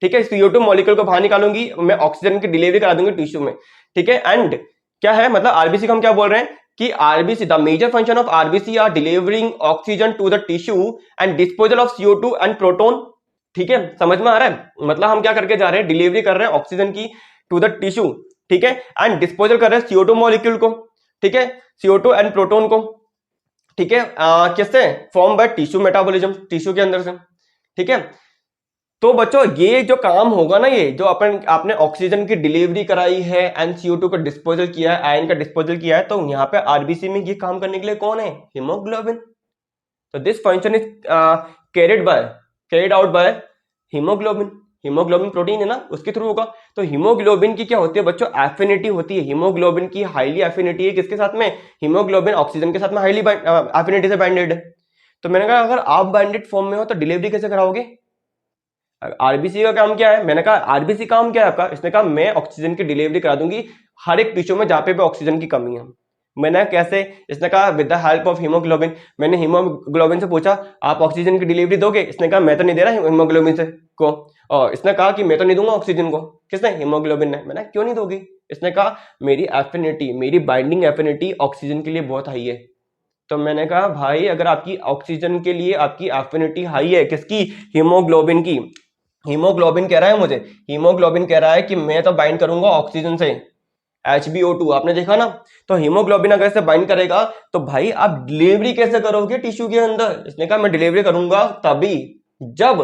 ठीक है। CO2 मॉलिक्यूल को बाहर निकालूंगी, मैं ऑक्सीजन की डिलीवरी करा दूंगी टिश्यू में, ठीक है। एंड क्या है, मतलब आरबीसी को हम क्या बोल रहे हैं कि RBC, the major function of RBC are delivering oxygen to the tissue and disposal of CO2 and proton, ठीक है। समझ में आ रहा है, मतलब हम क्या करके जा रहे हैं, डिलीवरी कर रहे हैं ऑक्सीजन की टू द टिश्यू, ठीक है, एंड डिस्पोजल कर रहे हैं CO2 मॉलिक्यूल को, ठीक है, CO2 एंड प्रोटोन को, ठीक है, किससे, form by tissue metabolism, tissue के अंदर से, ठीक है। तो बच्चों ये जो काम होगा ना, ये जो आपने ऑक्सीजन की डिलीवरी कराई है एंड CO2 का डिस्पोजल किया है, आयन का डिस्पोजल किया है, तो यहाँ पे आरबीसी में ये काम करने के लिए कौन है? हीमोग्लोबिन। तो this function is carried out by haemoglobin. Haemoglobin protein है ना, उसके थ्रू होगा। तो हीमोग्लोबिन की क्या होती है बच्चों? एफिनिटी होती है। हीमोग्लोबिन की हाईली एफिनिटी है किसके साथ में? हीमोग्लोबिन ऑक्सीजन के साथ में हाईली एफिनिटी से बाइंडेड है। तो मैंने कहा अगर आप बाइंडेड फॉर्म में हो तो डिलीवरी कैसे कराओगे? आरबीसी का काम क्या है? मैंने कहा आरबीसी काम क्या है आपका? इसने कहा मैं ऑक्सीजन की डिलीवरी करा दूंगी हर एक टिश्यू में जहां पे ऑक्सीजन की कमी है। मैंने कैसे? इसने कहा with the help of haemoglobin. मैंने हीमोग्लोबिन से पूछा आप ऑक्सीजन की डिलीवरी दोगे? इसने कहा मैं तो नहीं दे रहा हीमोग्लोबिन से को। और इसने कहा कि मैं तो नहीं दूंगा ऑक्सीजन को। किसने? हीमोग्लोबिन ने। मैंने क्यों नहीं दोगी? इसने कहा मेरी एफिनिटी, मेरी बाइंडिंग एफिनिटी ऑक्सीजन के लिए बहुत हाई है। तो मैंने कहा भाई अगर आपकी ऑक्सीजन के लिए आपकी एफिनिटी हाई है, किसकी? हीमोग्लोबिन की। हीमोग्लोबिन कह रहा है मुझे, हीमोग्लोबिन कह रहा है कि मैं तो बाइंड करूंगा ऑक्सीजन से, HBO2 आपने देखा ना। तो हीमोग्लोबिन अगर इसे बाइंड करेगा तो भाई आप डिलीवरी कैसे करोगे टिश्यू के अंदर? इसने कहा मैं डिलीवरी करूंगा तभी जब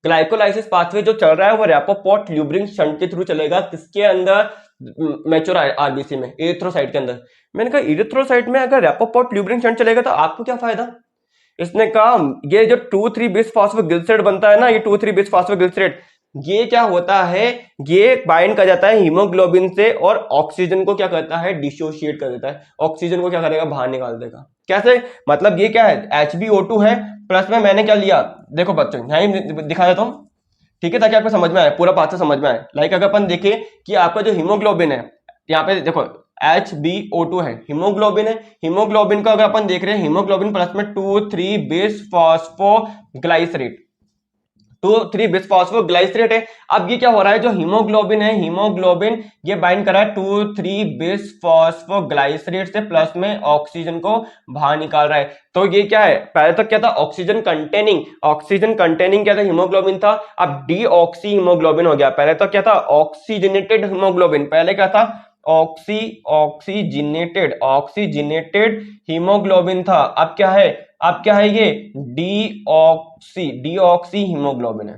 ग्लाइकोलाइसिस पाथवे जो चल रहा है वो रैपोपोर्ट ल्यूब्रिन शंट के थ्रू चलेगा। किसके अंदर? मैच्योर आरबीसी में, एरिथ्रोसाइट के अंदर। मैंने कहा एरिथ्रोसाइट में अगर रैपोपोर्ट ल्यूब्रिन शंट चलेगा तो आपको क्या फायदा? इसने कहा ये जो 2,3 बिस्फॉस्फोग्लिसरेट बनता है ना, ये 2,3 बिस्फॉस्फोग्लिसरेट, ये क्या होता है? ये बाइंड कर जाता है हीमोग्लोबिन से और ऑक्सीजन को क्या करता है? डिसोशिएट कर देता है। ऑक्सीजन को क्या करेगा? बाहर निकाल देगा। कैसे? मतलब ये क्या है? HBO2 है, प्लस में मैंने क्या लिया? देखो बच्चों यहां दिखा देता हूं, ठीक है, ताकि आपको समझ में आए, पूरा बात से समझ में आए। लाइक अगर अपन देखें कि आपका जो हीमोग्लोबिन है, यहाँ पे देखो HBO2 है, हीमोग्लोबिन है। हीमोग्लोबिन को अगर अपन देख रहे हैं, हीमोग्लोबिन प्लस में 2,3 बिस्फॉस्फोग्लाइसरेट, 2,3 बिस्फॉस्फोग्लाइसरेट है। अब ये क्या हो रहा है? जो हीमोग्लोबिन है, हीमोग्लोबिन ये बाइंड कर रहा है 2,3 बिस्फॉस्फोग्लाइसरेट से, प्लस में ऑक्सीजन को बाहर निकाल रहा है। तो ये क्या है? पहले तो क्या था? ऑक्सीजन कंटेनिंग, ऑक्सीजन कंटेनिंग क्या था? हीमोग्लोबिन था। अब डीऑक्सी हीमोग्लोबिन हो गया। पहले तो क्या था? Oxygenated haemoglobin. पहले क्या था? ऑक्सीजनेटेड हीमोग्लोबिन था। अब क्या है? अब क्या है? ये डीऑक्सी हीमोग्लोबिन है।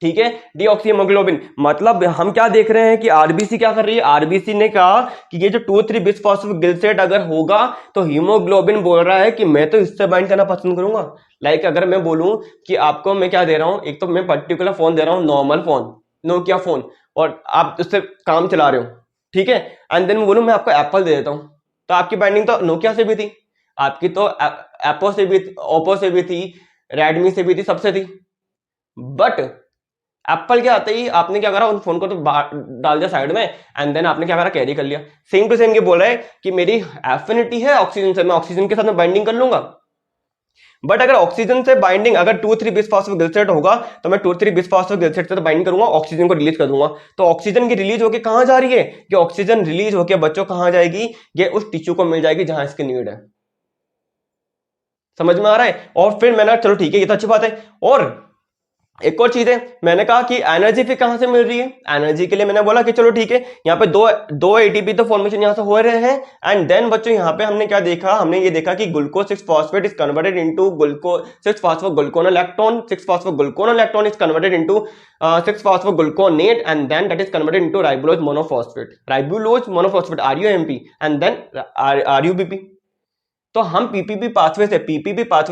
ठीक है, डीऑक्सी हीमोग्लोबिन। मतलब हम क्या देख रहे हैं कि आरबीसी क्या कर रही है? आरबीसी ने कहा कि ये जो 2,3 बिस्फॉस्फोग्लिसरेट अगर होगा तो हीमोग्लोबिन बोल रहा है कि मैं तो इससे बाइंड करना पसंद करूंगा। लाइक अगर मैं बोलूं कि आपको मैं क्या दे रहा हूं, एक तो मैं पर्टिकुलर फोन दे रहा हूं, नॉर्मल फोन, नोकिया फोन, और आप उससे काम चला रहे हो, ठीक है, एंड देन बोलूं मैं आपको एप्पल दे देता हूं, तो आपकी बाइंडिंग तो नोकिया से भी थी, आपकी तो एप्पो से भी, ओप्पो से भी थी, रेडमी से भी थी, सबसे थी। बट एप्पल के आते ही आपने क्या करा? उन फोन को तो डाल दिया साइड में, एंड देन आपने क्या करा? कैरी कर लिया। सेम टू सेम ये बोल रहा है कि मेरी एफिनिटी है ऑक्सीजन से, मैं ऑक्सीजन के साथ में बाइंडिंग कर लूंगा। बट अगर ऑक्सीजन से बाइंडिंग अगर 2,3 बिस्फॉस्फोग्लिसरेट होगा तो मैं 2,3 बिस्फॉस्फोग्लिसरेट से तो बाइंड करूंगा, ऑक्सीजन को रिलीज कर दूंगा। तो ऑक्सीजन की रिलीज होके कहां जा रही है? कि ऑक्सीजन रिलीज होके बच्चों कहां जाएगी? ये उस टिश्यू को मिल जाएगी जहां इसकी नीड है। समझ में आ रहा है? और फिर मैंने चलो ठीक है, ये तो अच्छी बात है। और एक और चीज है, मैंने कहा कि एनर्जी फिर कहां से मिल रही है? एनर्जी के लिए मैंने बोला कि चलो ठीक है, यहाँ पे दो एटीपी तो फॉर्मेशन यहां से हो रहे हैं। एंड देन बच्चों यहाँ पे हमने क्या देखा? हमने ये देखा कि glucose 6 phosphate is converted into glucose 6 phosphogluconolactone, 6 phosphogluconolactone is converted into 6 phosphogluconate, and then that is converted into ribulose monophosphate, ribulose monophosphate, RUMP, and then RUBP। तो हम पीपीपी पाथवे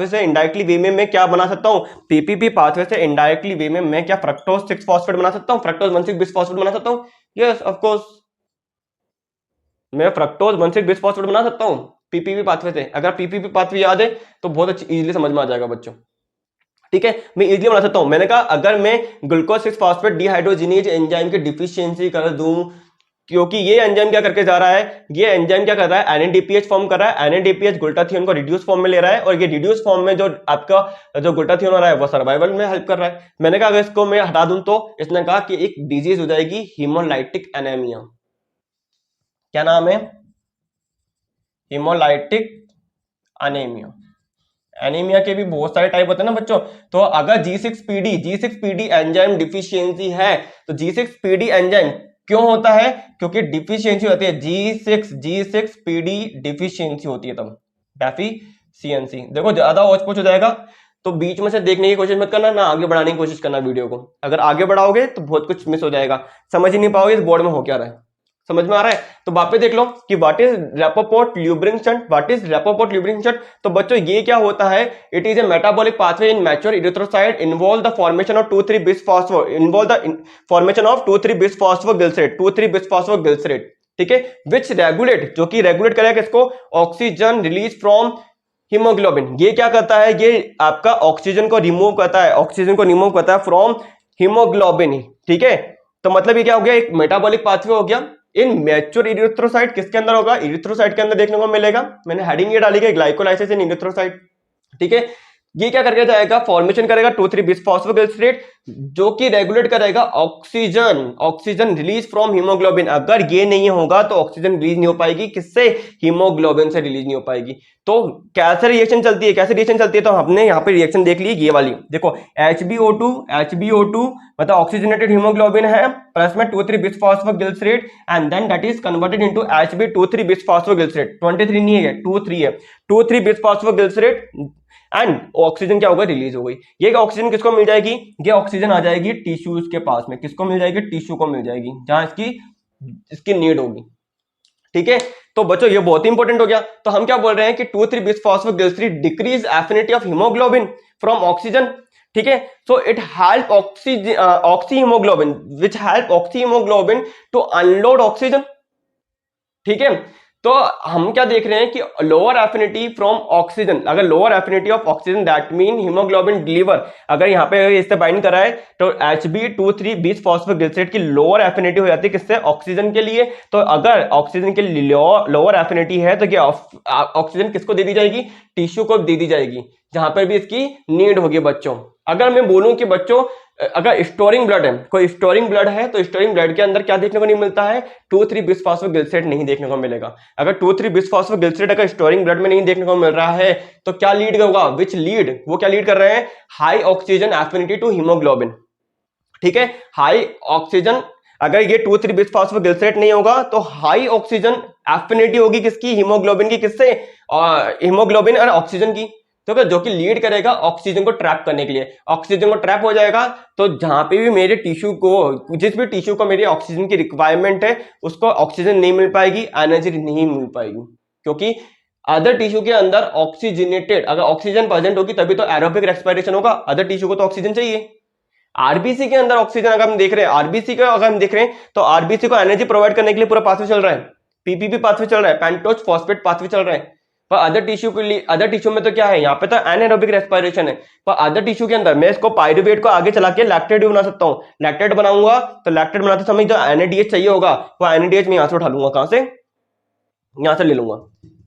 से इनडायरेक्टली वे में मैं क्या बना सकता हूं? पीपीपी पाथवे से इनडायरेक्टली वे में मैं क्या फ्रक्टोज 6 फॉस्फेट बना सकता हूं? फ्रक्टोज 1,6 बिस्फॉस्फेट बना सकता हूं? यस ऑफ कोर्स, मैं फ्रक्टोज 1,6 बिस्फॉस्फेट बना सकता हूं पीपीपी पाथवे से। अगर पीपीपी पाथवे याद है तो बहुत अच्छी इजीली समझ में आ जाएगा बच्चों। ठीक है, मैं इजीली बना सकता हूं। मैंने कहा अगर मैं ग्लूकोज 6 फॉस्फेट डिहाइड्रोजिनेज एंजाइम की डिफिशियंसी कर दूं, क्योंकि ये एंजाइम क्या करके जा रहा है? ये एंजाइम क्या कर रहा है? NADPH फॉर्म कर रहा है। NADPH ग्लूटाथियोन को रिड्यूस फॉर्म में ले रहा है, और ये रिड्यूस फॉर्म में जो आपका जो ग्लूटाथियोन हो रहा है वो सर्वाइवल में हेल्प कर रहा है। मैंने कहा अगर इसको मैं हटा दूं तो इसने कहा कि एक डिजीज हो जाएगी हीमोलाइटिक एनीमिया। क्या नाम है? Haemolytic anaemia. एनीमिया के भी बहुत सारे टाइप होते हैं ना बच्चों। तो अगर G6PD एंजाइम डिफिशियंसी है तो G6PD एंजाइम क्यों होता है? क्योंकि डिफिशियंसी होती है, G6PD डिफिशियंसी होती है, तब डेफिशियंसी। देखो ज्यादा औच पोच हो जाएगा तो बीच में से देखने की कोशिश मत करना, ना आगे बढ़ाने की कोशिश करना वीडियो को। अगर आगे बढ़ाओगे तो बहुत कुछ मिस हो जाएगा, समझ ही नहीं पाओगे इस बोर्ड में हो क्या रहा है। समझ में आ रहा है? तो वापस देख लो कि what is Rapoport Luebering shunt, what is Rapoport Luebering shunt. तो बच्चों ये क्या होता है, it is a metabolic pathway in mature erythrocyte involve the formation of 2,3 bisphospho involve the formation of 2,3 bisphosphoglycerate 2,3 bisphosphoglycerate, ठीक है, विच रेगुलेट, जो कि रेगुलेट करेगा किसको, ऑक्सीजन रिलीज फ्रॉम हीमोग्लोबिन। ये क्या करता है, ये आपका ऑक्सीजन को रिमूव करता है, ऑक्सीजन को रिमूव करता है फ्रॉम हीमोग्लोबिन, ठीक है। तो मतलब ये क्या हो गया, एक मेटाबॉलिक पाथवे हो गया इन मैच्योर इरिथ्रोसाइट। किसके अंदर होगा, इरिथ्रोसाइट के अंदर देखने को मिलेगा। मैंने हेडिंग ये डाली है ग्लाइकोलाइसिस इन इरिथ्रोसाइट, ठीक है। ये क्या करके जाएगा, फॉर्मेशन करेगा 2,3 बिसफॉस्फोग्लिसरेट, जो कि रेगुलेट करेगा ऑक्सीजन रिलीज फ्रॉम हीमोग्लोबिन। अगर ये नहीं होगा तो ऑक्सीजन रिलीज नहीं हो पाएगी, किससे, हीमोग्लोबिन से रिलीज नहीं हो पाएगी। तो कैसे रिएक्शन चलती है, कैसे रिएक्शन चलती है, तो हमने यहाँ पे रिएक्शन देख ली ये वाली, देखो HbO2 मतलब ऑक्सीजनेटेड हीमोग्लोबिन है, प्लस में 2,3 bisphosphoglycerate and then that is converted into Hb2,3 bisphosphoglycerate, 23 नहीं है 2,3 है, 2,3 बिसफॉस्फोग्लिसरेट एंड ऑक्सीजन क्या होगा, रिलीज हो गई। ये ऑक्सीजन किसको मिल जाएगी, ये ऑक्सीजन आ जाएगी टिश्यूज के पास में, किसको मिल जाएगी, टिश्यू को मिल जाएगी, जहां इसकी नीड होगी, ठीक है। तो बच्चों ये बहुत ही इंपॉर्टेंट हो गया। तो हम क्या बोल रहे हैं कि 2,3 bisphosphoglycerate decrease affinity of haemoglobin from oxygen, ठीक है। So it help oxy haemoglobin which help oxy haemoglobin to unload oxygen, ठीक है। तो हम क्या देख रहे हैं कि लोअर एफिनिटी फ्रॉम ऑक्सीजन, अगर lower affinity of oxygen that mean haemoglobin deliver, अगर यहाँ पे इससे बाइंड करा है तो Hb2,3 बिसफॉस्फोग्लिसरेट की लोअर एफिनिटी हो जाती है किससे, ऑक्सीजन के लिए। तो अगर ऑक्सीजन के लोअर एफिनिटी है तो क्या ऑक्सीजन किसको दे दी जाएगी, टिश्यू को दे दी जाएगी, जहां पर भी इसकी नीड होगी। बच्चों अगर मैं बोलूं कि बच्चों अगर स्टोरिंग ब्लड है, कोई स्टोरिंग ब्लड है, तो स्टोरिंग ब्लड के अंदर क्या देखने को नहीं मिलता है, 2,3 बिसफॉस्फोग्लिसरेट नहीं देखने को मिलेगा। अगर 2,3 बिसफॉस्फोग्लिसरेट अगर स्टोरिंग ब्लड में नहीं देखने को मिल रहा है तो क्या लीड होगा, विच लीड, वो क्या लीड कर रहे हैं, high oxygen affinity to haemoglobin, ठीक है। हाई ऑक्सीजन, अगर ये 2,3 बिसफॉस्फोग्लिसरेट नहीं होगा तो हाई ऑक्सीजन एफिनिटी होगी किसकी, हीमोग्लोबिन की, किससे, हीमोग्लोबिन और ऑक्सीजन की। तो जो कि लीड करेगा ऑक्सीजन को ट्रैप करने के लिए, ऑक्सीजन को ट्रैप हो जाएगा तो जहां पे भी मेरे टिश्यू को, जिस भी टिश्यू को मेरी ऑक्सीजन की रिक्वायरमेंट है उसको ऑक्सीजन नहीं मिल पाएगी, एनर्जी नहीं मिल पाएगी, क्योंकि अदर टिश्यू के अंदर ऑक्सीजनेटेड, अगर ऑक्सीजन प्रेजेंट होगी तभी तो एरोबिक रेस्पिरेशन होगा, अदर टिश्यू को तो ऑक्सीजन चाहिए। आरबीसी के अंदर ऑक्सीजन अगर हम देख रहे हैं, आरबीसी का अगर हम देख रहे हैं तो आरबीसी को एनर्जी प्रोवाइड करने के लिए पूरा पाथवे चल रहा है, पीपीपी पाथवे चल रहा है, पेंटोज फॉस्फेट पाथवे चल रहा है। पर अदर टिश्यू के लिए, अदर टिश्यू में तो क्या है, यहाँ पे तो एनारोबिक रेस्पिरेशन है, पर अदर टिश्यू के अंदर मैं इसको पायरुवेट को आगे चला के लैक्टेट भी बना सकता हूँ। लैक्टेट बनाऊंगा तो लैक्टेट बनाते समय जो एनएडीएच चाहिए होगा वो एनएडीएच में यहाँ से उठा लूंगा, कहां से, यहाँ से ले लूंगा।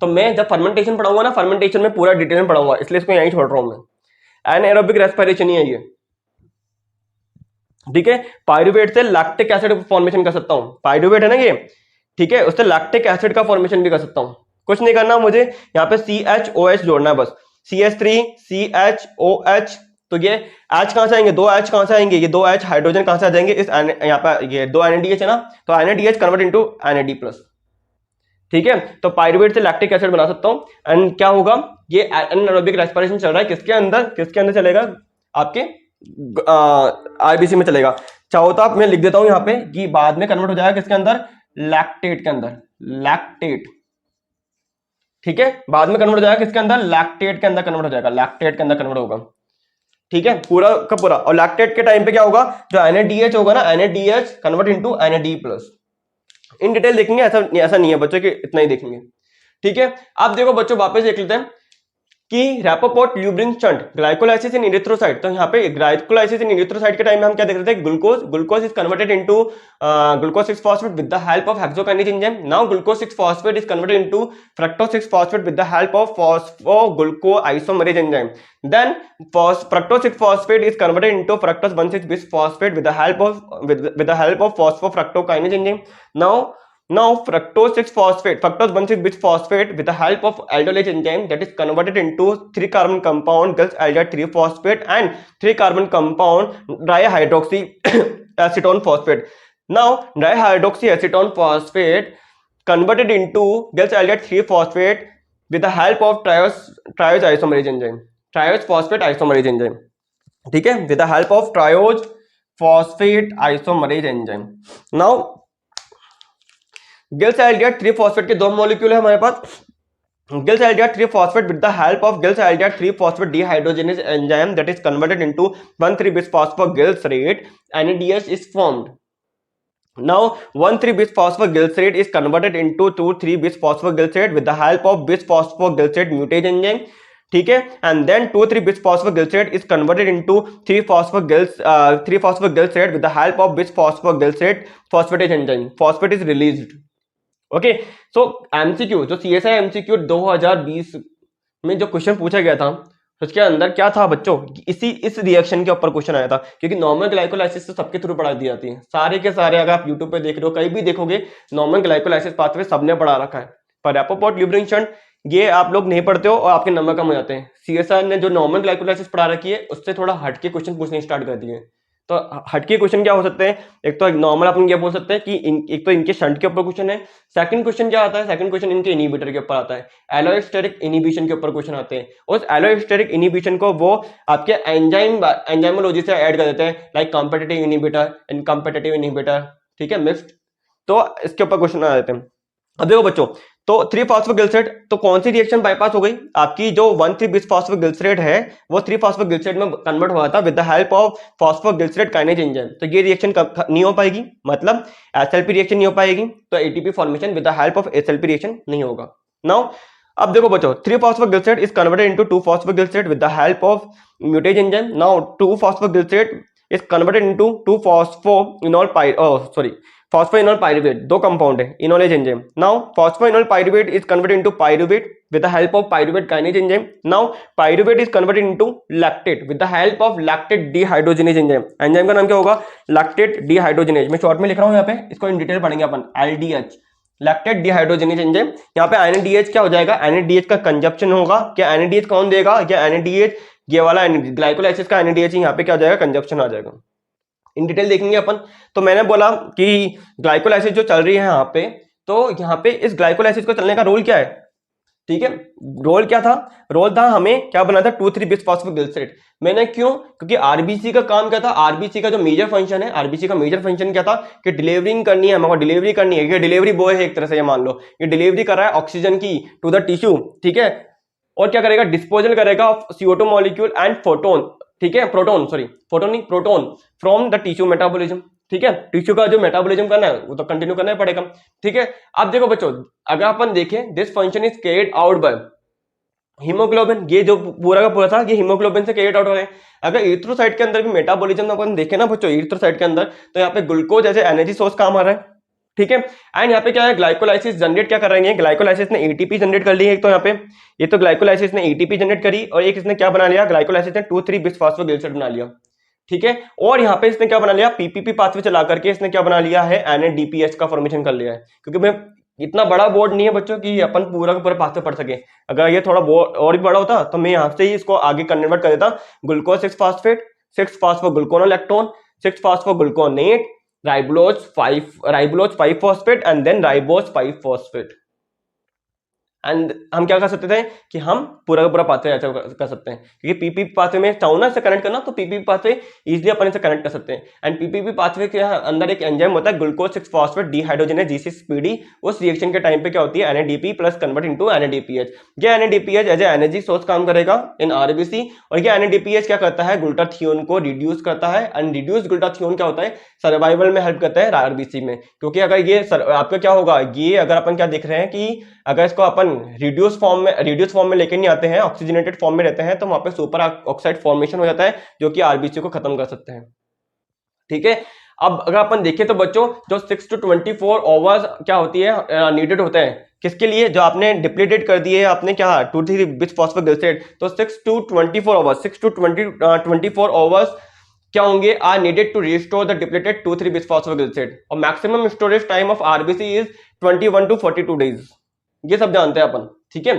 तो मैं जब फर्मेंटेशन पढ़ाऊंगा ना, फर्मेंटेशन में पूरा डिटेल में पढ़ाऊंगा, इसलिए इसको यहीं छोड़ रहा हूं मैं। एनारोबिक रेस्पिरेशन ही है ये, ठीक है। पायरुवेट से लैक्टिक एसिड फॉर्मेशन कर सकता हूं, पायरुवेट है ना ये, ठीक है, उससे लैक्टिक एसिड का फॉर्मेशन भी कर सकता हूं। कुछ नहीं करना मुझे, यहाँ पे CHOH जोड़ना है बस, CH3 CHOH। तो ये H कहां से आएंगे, 2 H कहां से आएंगे, ये 2 H हाइड्रोजन कहां से आ जाएंगे, इस यहाँ पे ये 2 NADH है ना, तो NADH कन्वर्ट इनटू NAD+, ठीक है। तो पायरुवेट से लैक्टिक एसिड बना सकता हूं। एंड क्या होगा, ये एनारोबिक रेस्पिरेशन चल रहा है किसके अंदर, किसके अंदर चलेगा, आपके आरबीसी में चलेगा। चाहो तो आप मैं लिख देता हूं यहाँ पे कि बाद में कन्वर्ट हो जाएगा किसके अंदर, लैक्टेट के अंदर, लैक्टेट, ठीक है, बाद में कन्वर्ट हो जाएगा किसके अंदर, लैक्टेट के अंदर कन्वर्ट हो जाएगा, लैक्टेट के अंदर कन्वर्ट होगा, ठीक है, पूरा का पूरा। और लैक्टेट के टाइम पे क्या होगा, जो NADH होगा ना, NADH convert into NAD+। In detail देखेंगे, ऐसा नहीं है बच्चों के, इतना ही देखेंगे, ठीक है। अब देखो बच्चों वापस देख लेते हैं कि Rapoport Luebering shunt glycolysis in erythrocyte. तो यहाँ पे ग्लाइकोलाइसिस इन इरिथ्रोसाइट के टाइम में हम क्या देख रहे थे, glucose is converted into glucose 6 phosphate with the help of hexokinase enzyme. Now glucose 6 phosphate is converted into fructose 6 phosphate with the help of phosphoglucoisomerase enzyme. Then fructose 6 phosphate is converted into fructose 1,6 bisphosphate with the help of phosphofructokinase enzyme. Now fructose 1,6 bisphosphate with the help of aldolase enzyme that is converted into 3-carbon compound girls aldate 3-phosphate and 3-carbon compound dihydroxy acetone phosphate. Now dihydroxy acetone phosphate converted into girls aldate 3-phosphate with the help of triose isomerase enzyme. Triose phosphate isomerase enzyme, ठीक है, with the help of triose phosphate isomerase enzyme. Now gills aldehyde 3 phosphate के दो molecule है हमारे पास। Gill aldehyde 3 phosphate with the help of Gill aldehyde 3 phosphate dehydrogenase enzyme that is converted into 1,3 bis phosphoglycerate, NADH is formed. Now 1,3 bis phosphoglycerate is converted into 2,3 bis phosphoglycerate with the help of bis phosphoglycerate mutase enzyme, ठीक है, and then 2,3 bis phosphoglycerate is converted into 3 phosphoglycerate with the help of bis phosphoglycerate phosphatase enzyme. Phosphate is released. Okay, so MCQ जो CSI MCQ 2020 में जो question पूछा गया था उसके अंदर क्या था बच्चों, इस रिएक्शन के ऊपर क्वेश्चन आया था, क्योंकि नॉर्मल ग्लाइकोलाइसिस तो सबके थ्रू पढ़ा दी जाती है, सारे के सारे अगर आप यूट्यूब पे देख रहे हो कहीं भी देखोगे नॉर्मल ग्लाइकोलाइसिस पाथवे सबने पढ़ा रखा है, पर रैपोपोर्ट ल्यूब्रिकेशन ये आप लोग नहीं पढ़ते हो और आपके नंबर कम हो जाते हैं। सीएसआई ने जो नॉर्मल ग्लाइकोलाइसिस पढ़ा रखी है उससे थोड़ा हटके क्वेश्चन पूछने स्टार्ट कर दिए। तो हटके क्वेश्चन क्या हो सकते हैं, एक तो नॉर्मल अपन क्या बोल सकते हैं कि एक तो इनके शंट के ऊपर क्वेश्चन है, सेकंड क्वेश्चन क्या आता है, सेकंड क्वेश्चन इनके इनहिबिटर के ऊपर आता है, एलोस्टेरिक इनहिबिशन के ऊपर क्वेश्चन आते हैं, उस एलोस्टेरिक इनहिबिशन को वो आपके एंजाइमोलॉजी से ऐड कर देते हैं, लाइक कॉम्पिटिटिव इनहिबिटर, इनकॉम्पिटिटिव इनहिबिटर, ठीक है, मिक्स्ड, तो इसके ऊपर क्वेश्चन आ जाते हैं। अब देखो बच्चों, तो 3 फॉस्फोग्लिसरेट, तो कौन सी रिएक्शन बाईपास हो गई आपकी, जो 1,3 बिस फॉस्फोग्लिसरेट है वो 3 फॉस्फोग्लिसरेट में कन्वर्ट हुआ था with the help of phosphoglycerate kinase enzyme. तो ये रिएक्शन नहीं हो पाएगी, मतलब एसएलपी रिएक्शन नहीं हो पाएगी, तो ATP formation with the help of SLP reaction नहीं होगा। नाउ अब देखो बच्चों, 3 phosphoglycerate is converted into 2 phosphoglycerate with the help of म्यूटेज enzyme. Now 2 phosphoglycerate is converted into 2 phosphoenol pyruvate, दो कंपाउंड है, enolase enzyme. Now phosphoenol pyruvate is converted into pyruvate with the help of pyruvate kinase enzyme. Now pyruvate is converted into lactate with the help of lactate dehydrogenase enzyme. Enzyme का नाम क्या होगा, lactate dehydrogenase, मैं short में लिख रहा हूं यहाँ पे, इसको इन डिटेल पढ़ेंगे अपन, LDH, लैक्टेट डिहाइड्रोजनेज एंजाइम। यहाँ पे NADH क्या हो जाएगा, NADH का कंजप्शन होगा, क्या NADH कौन देगा, क्या NADH ये वाला ग्लाइकोलाइसिस का NADH यहाँ पे क्या हो जाएगा, कंजप्शन आ जाएगा, इन डिटेल देखेंगे अपन। तो मैंने बोला कि ग्लाइकोलाइसिस जो चल रही है यहाँ पे, तो यहाँ पे इस ग्लाइकोलाइसिस को चलने का रोल क्या है, ठीक है, रोल क्या था, रोल था हमें क्या बना था 2,3 बिस फॉस्फोग्लिसरेट। मैंने क्यों, क्योंकि आरबीसी का काम क्या था, आरबीसी का जो मेजर फंक्शन है, आरबीसी का मेजर फंक्शन क्या था कि डिलीवरिंग करनी है, हमको डिलीवरी करनी है, ये डिलीवरी बॉय है एक तरह से, ये मान लो ये डिलीवरी कर रहा है ऑक्सीजन की टू द टिश्यू, ठीक है, और क्या करेगा, डिस्पोजल करेगा of CO2 molecule and photon, ठीक है, प्रोटोन, सॉरी फोटोन नहीं, proton from the tissue metabolism, ठीक है, टिश्यू का जो मेटाबॉलिज्म करना है वो तो कंटिन्यू करना ही पड़ेगा, ठीक है। अब देखो बच्चों, अगर अपन देखें this function is carried out by haemoglobin, ये जो पूरा का पूरा था ये हीमोग्लोबिन से कैरिड आउट हो रहा है। अगर इरिथ्रोसाइट के अंदर भी मेटाबॉलिज्म अपन देखें ना बच्चों, इरिथ्रोसाइट के अंदर, तो यहाँ पे ग्लूकोज जैसे एनर्जी सोर्स काम आ रहा है, ठीक है, एंड यहाँ पे क्या है, ग्लाइकोलाइसिस जनरेट क्या कर रहे हैं, ग्लाइकोलाइसिस ने एटीपी जनरेट कर ली है, एक तो यहाँ पे ये तो ग्लाइकोलाइसिस ने एटीपी जनरेट करी, और एक इसने क्या बना लिया, ग्लाइकोलाइसिस ने 2,3 बिस फॉस्फोग्लिसरेट बना लिया, ठीक है, और यहाँ पे इसने क्या बना लिया, पीपीपी पाथवे चला करके इसने क्या बना लिया है, NADPH का फॉर्मेशन कर लिया है। क्योंकि मैं इतना बड़ा बोर्ड नहीं है बच्चों कि अपन पूरा का पूरा पाथवे पढ़ सके, अगर ये थोड़ा बोर्ड और भी बड़ा होता तो मैं यहाँ से ही इसको आगे कन्वर्ट कर देता, glucose 6 phosphate, 6 phosphogluconolactone, 6 phosphogluconate, ribose 5 phosphate and then ribose 5 phosphate. And हम क्या कर सकते थे कि हम पूरा का पूरा पाथवे ऐसा कर सकते हैं, क्योंकि पीपीपी पाथवे में चाहूँ ना इससे कनेक्ट करना, तो पीपीपी पाथवे इजीली अपन इसे कनेक्ट कर सकते हैं। एंड पीपीपी पाथवे के अंदर एक एंजाइम होता है ग्लूकोज 6 फॉस्फेट डिहाइड्रोजनेज G6PD, उस रिएक्शन के टाइम पे क्या होती है, NADP plus convert into NADPH। ये NADPH as a energy source काम करेगा इन आरबीसी, और ये NADPH क्या करता है, ग्लूटाथियोन को रिड्यूस करता है, एंड रिड्यूस ग्लूटाथियोन क्या होता है, सर्वाइवल में हेल्प करता है आरबीसी में। क्योंकि अगर ये आपका क्या होगा, ये अगर अपन क्या देख रहे हैं कि अगर इसको अपन रिड्यूस फॉर्म में लेके नहीं आते हैं, ऑक्सीजनेटेड फॉर्म में रहते हैं, तो वहां पे सुपर ऑक्साइड फॉर्मेशन हो जाता है जो कि आरबीसी को खत्म कर सकते हैं, ठीक है। अब अगर अपन देखें तो बच्चों, जो 6 to 24 आवर्स क्या होती है नीडेड होते हैं, किसके लिए, जो आपने डिप्लीटेड कर दिए आपने क्या 2,3 बिस फॉस्फोग्लिसरेट, तो 6 to 24 आवर्स क्या होंगे, are needed to restore the depleted 2,3 bis phosphoglycerate, और maximum storage time of RBC is 21 to 42 days, ये सब जानते हैं अपन, ठीक है।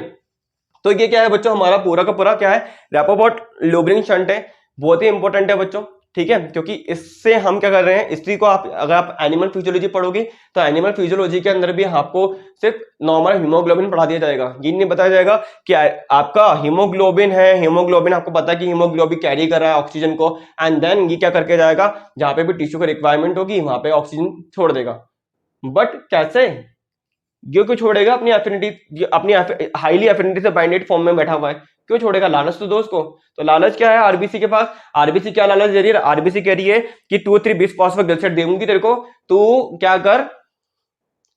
तो ये क्या है बच्चों, हमारा पूरा का पूरा क्या है, रैपोपोर्ट ल्यूब्रिकेशन शंट है, बहुत ही इंपॉर्टेंट है बच्चों, ठीक है, क्योंकि इससे हम क्या कर रहे हैं, इसी को आप अगर आप एनिमल फिजियोलॉजी पढ़ोगे तो एनिमल फिजियोलॉजी के अंदर भी आपको सिर्फ नॉर्मल हीमोग्लोबिन पढ़ा दिया जाएगा, ये नहीं बताया जाएगा कि आपका हीमोग्लोबिन है, हीमोग्लोबिन आपको पता है कि हीमोग्लोबिन कैरी कर रहा है ऑक्सीजन को, एंड देन ये क्या करके जाएगा, जहां पे भी टिश्यू की रिक्वायरमेंट होगी वहां पे ऑक्सीजन छोड़ देगा। बट कैसे, ये क्यों छोड़ेगा, अपनी एफिनिटी, अपनी हाईली एफिनिटी से बाइंडेड फॉर्म में बैठा हुआ है, क्यों छोड़ेगा, लालच तो दो उसको। तो लालच क्या है आरबीसी के पास, आरबीसी क्या लालच दे रही है, आरबीसी कह रही है कि 2-3 बिस्फॉस्फोग्लिसराइड देंगी तेरे को, तू क्या कर,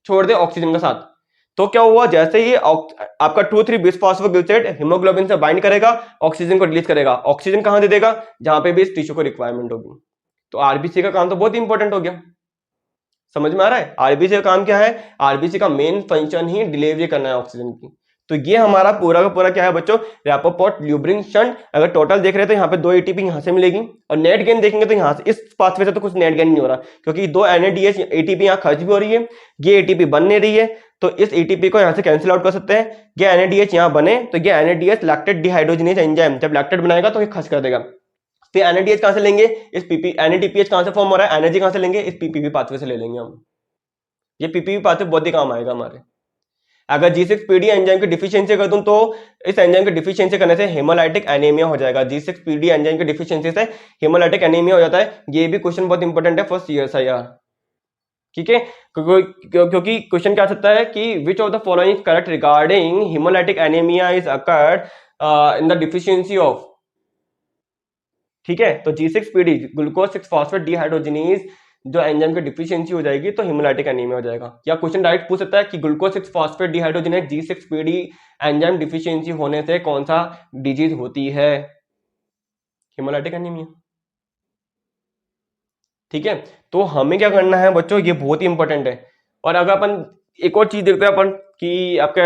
छोड़ दे ऑक्सीजन के साथ। तो क्या हुआ, जैसे ही आपका 2-3 बिस्फॉस्फोग्लिसराइड हीमोग्लोबिन से बाइंड करेगा, ऑक्सीजन को रिलीज करेगा, ऑक्सीजन कहां दे देगा, जहां पे भी इस टिश्यू को रिक्वायरमेंट होगी। तो आरबीसी का काम तो बहुत इंपॉर्टेंट हो गया, समझ में आ रहा है। आरबीसी का काम क्या है, आरबीसी का मेन फंक्शन ही डिलीवरी करना है ऑक्सीजन की। तो ये हमारा पूरा का पूरा क्या है बच्चों, रैपोपोर्ट ल्यूब्रिन शंट। अगर टोटल देख रहे हैं तो यहाँ पे 2 एटीपी यहाँ से मिलेगी, और नेट गेन देखेंगे तो यहाँ से इस पाथवे से तो कुछ नेट गेन नहीं हो रहा, क्योंकि 2 एनएडीएच एटीपी यहाँ खर्च भी हो रही है, ये एटीपी बन नहीं रही है, तो इस एटीपी को यहाँ से कैंसिल आउट कर सकते हैं। ये एनएडीएच यहाँ बने तो ये एनएडीएच लैक्टेट डिहाइड्रोजिनेज एंजाइम जब लैक्टेट बनाएगा तो ये खर्च कर देगा। फिर एनएडीएच कहां से लेंगे, इस पीपी, एनएडीपीएच कहां से फॉर्म हो रहा है, एनर्जी कहां से लेंगे, इस पीपीपी पाथवे से ले लेंगे हम। ये पीपीपी पाथवे बहुत ही काम आएगा हमारे। अगर G6PD एंजाइम की डिफिशियंसी कर दूं तो इस एंजाइम की डिफिशियंसी करने से हेमोलाइटिक एनीमिया हो जाएगा। G6PD एंजाइम की डिफिशियंसी से हेमोलाइटिक एनीमिया हो जाता है। ये भी क्वेश्चन बहुत इंपॉर्टेंट है फॉर CSIR, ठीक है, क्योंकि क्वेश्चन क्या आ सकता है कि which of the following correct regarding haemolytic anaemia is occurred in the deficiency of, ठीक है। तो G6PD ग्लूकोज 6 फॉस्फेट डिहाइड्रोजिनेज जो एंजाइम की डिफिशियंसी हो जाएगी तो हेमोलाइटिक एनीमिया हो जाएगा। या क्वेश्चन डायरेक्ट पूछ सकता है कि glucose 6 phosphate dehydrogenase G6PD enzyme deficiency होने से कौन सा डिजीज होती है, हेमोलाइटिक एनीमिया, ठीक है। तो हमें क्या करना है बच्चों, ये बहुत ही इंपॉर्टेंट है। और अगर अपन एक और चीज देखते हैं अपन कि आपके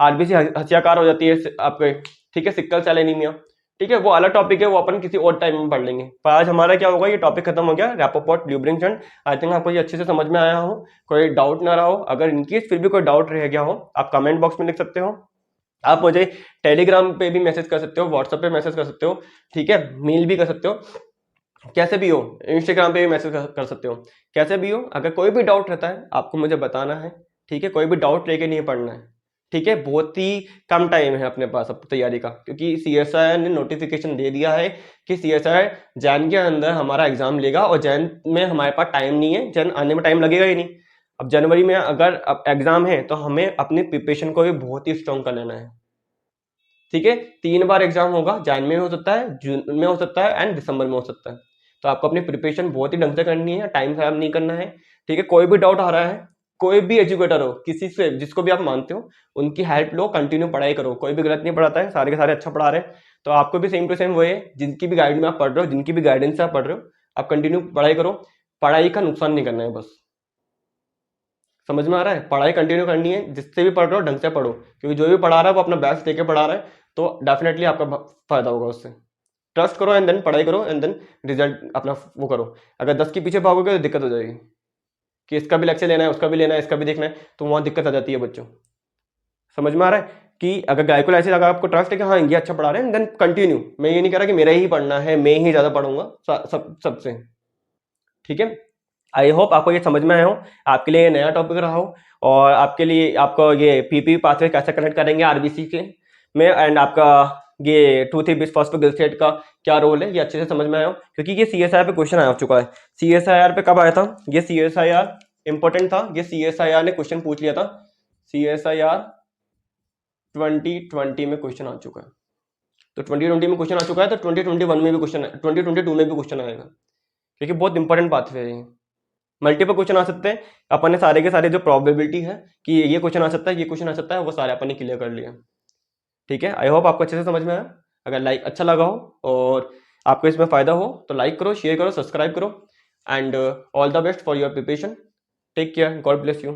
आरबीसी हत्याकार हो जाती है आपके, ठीक है, सिक्कल सेल एनीमिया, ठीक है, वो अलग टॉपिक है, वो अपन किसी और टाइम में पढ़ लेंगे। पर आज हमारा क्या होगा, ये टॉपिक खत्म हो गया, रैपोपोर्ट ल्यूब्रिन शंट। आई थिंक आपको ये अच्छे से समझ में आया हो, कोई डाउट ना रहा हो। अगर इनकेस फिर भी कोई डाउट रह गया हो आप कमेंट बॉक्स में लिख सकते हो, आप मुझे टेलीग्राम पे भी मैसेज कर सकते हो, व्हाट्सएप पे मैसेज कर सकते हो, ठीक है, मेल भी कर सकते हो, कैसे भी हो, इंस्टाग्राम पे भी मैसेज कर सकते हो, कैसे भी हो। अगर कोई भी डाउट रहता है आपको मुझे बताना है, ठीक है, कोई भी डाउट लेके नहीं पढ़ना है, ठीक है। बहुत ही कम टाइम है अपने पास अब तैयारी का, क्योंकि CSIR ने नोटिफिकेशन दे दिया है कि CSIR जैन के अंदर हमारा एग्जाम लेगा, और जैन में हमारे पास टाइम नहीं है, जैन आने में टाइम लगेगा ही नहीं। अब जनवरी में अगर अब एग्जाम है तो हमें अपनी प्रिपरेशन को भी बहुत ही स्ट्रॉन्ग कर लेना है, ठीक है। 3 बार एग्जाम होगा, जैन में हो सकता है, जून में हो सकता है, एंड दिसंबर में हो सकता है। तो आपको अपनी प्रिपरेशन बहुत ही ढंग से करनी है, टाइम खराब नहीं करना है, ठीक है। कोई भी डाउट आ रहा है, कोई भी एजुकेटर हो, किसी से जिसको भी आप मानते हो उनकी हेल्प लो, कंटिन्यू पढ़ाई करो, कोई भी गलत नहीं पढ़ाता है, सारे के सारे अच्छा पढ़ा रहे हैं। तो आपको भी सेम टू सेम वही है, जिनकी भी गाइड में आप पढ़ रहे हो, जिनकी भी गाइडेंस से आप पढ़ रहे हो, आप कंटिन्यू पढ़ाई करो। पढ़ाई का नुकसान नहीं करना है बस, समझ में आ रहा है। पढ़ाई कंटिन्यू करनी है, जिससे भी पढ़ रहे हो ढंग से पढ़ो, क्योंकि जो भी पढ़ा रहा है वो अपना बेस्ट देके पढ़ा रहा है, तो डेफिनेटली आपका फायदा होगा उससे। ट्रस्ट करो एंड देन पढ़ाई करो, एंड देन रिजल्ट अपना वो करो। अगर 10 के पीछे भागोगे तो दिक्कत हो जाएगी कि इसका भी लेक्चर लेना है, उसका भी लेना है, इसका भी देखना है, तो वहां दिक्कत आ जाती है बच्चों। समझ में आ रहा है कि अगर गायकोलाइसिस अगर आपको ट्रस्ट है कि हाँ ये अच्छा पढ़ा रहे हैं, देन कंटिन्यू। मैं ये नहीं कह रहा कि मेरा ही पढ़ना है, मैं ही ज्यादा पढ़ूंगा सबसे, ठीक है। आई होप आपको ये समझ में आया हो, आपके लिए नया टॉपिक रहा हो, और आपके लिए आपको ये पीपी पाथवे कैसे कनेक्ट करेंगे आरबीसी के में, एंड आपका ये 2,3 बिस्फॉस्फोग्लिसरेट का क्या रोल है, ये अच्छे से समझ में आया हो। क्योंकि ये CSIR पे क्वेश्चन आ चुका है। CSIR पे कब आया था ये, CSIR इंपॉर्टेंट था, ये CSIR ने क्वेश्चन पूछ लिया था, CSIR 2020 में क्वेश्चन आ चुका है। तो 2020 में क्वेश्चन आ चुका है, तो 2021 में भी क्वेश्चन, 2022 में भी क्वेश्चन आएगा, क्योंकि बहुत इंपॉर्टेंट पाथवे है ये। मल्टीपल क्वेश्चन आ सकते हैं, अपन ने सारे के सारे जो प्रोबेबिलिटी है कि ये क्वेश्चन आ सकता है, ये क्वेश्चन आ सकता है, वो सारे अपन ने क्लियर कर लिया, ठीक है। आई होप आपको अच्छे से समझ में आया। अगर लाइक अच्छा लगा हो और आपको इसमें फायदा हो तो लाइक करो, शेयर करो, सब्सक्राइब करो, and all the best for your preparation. Take care, God bless you.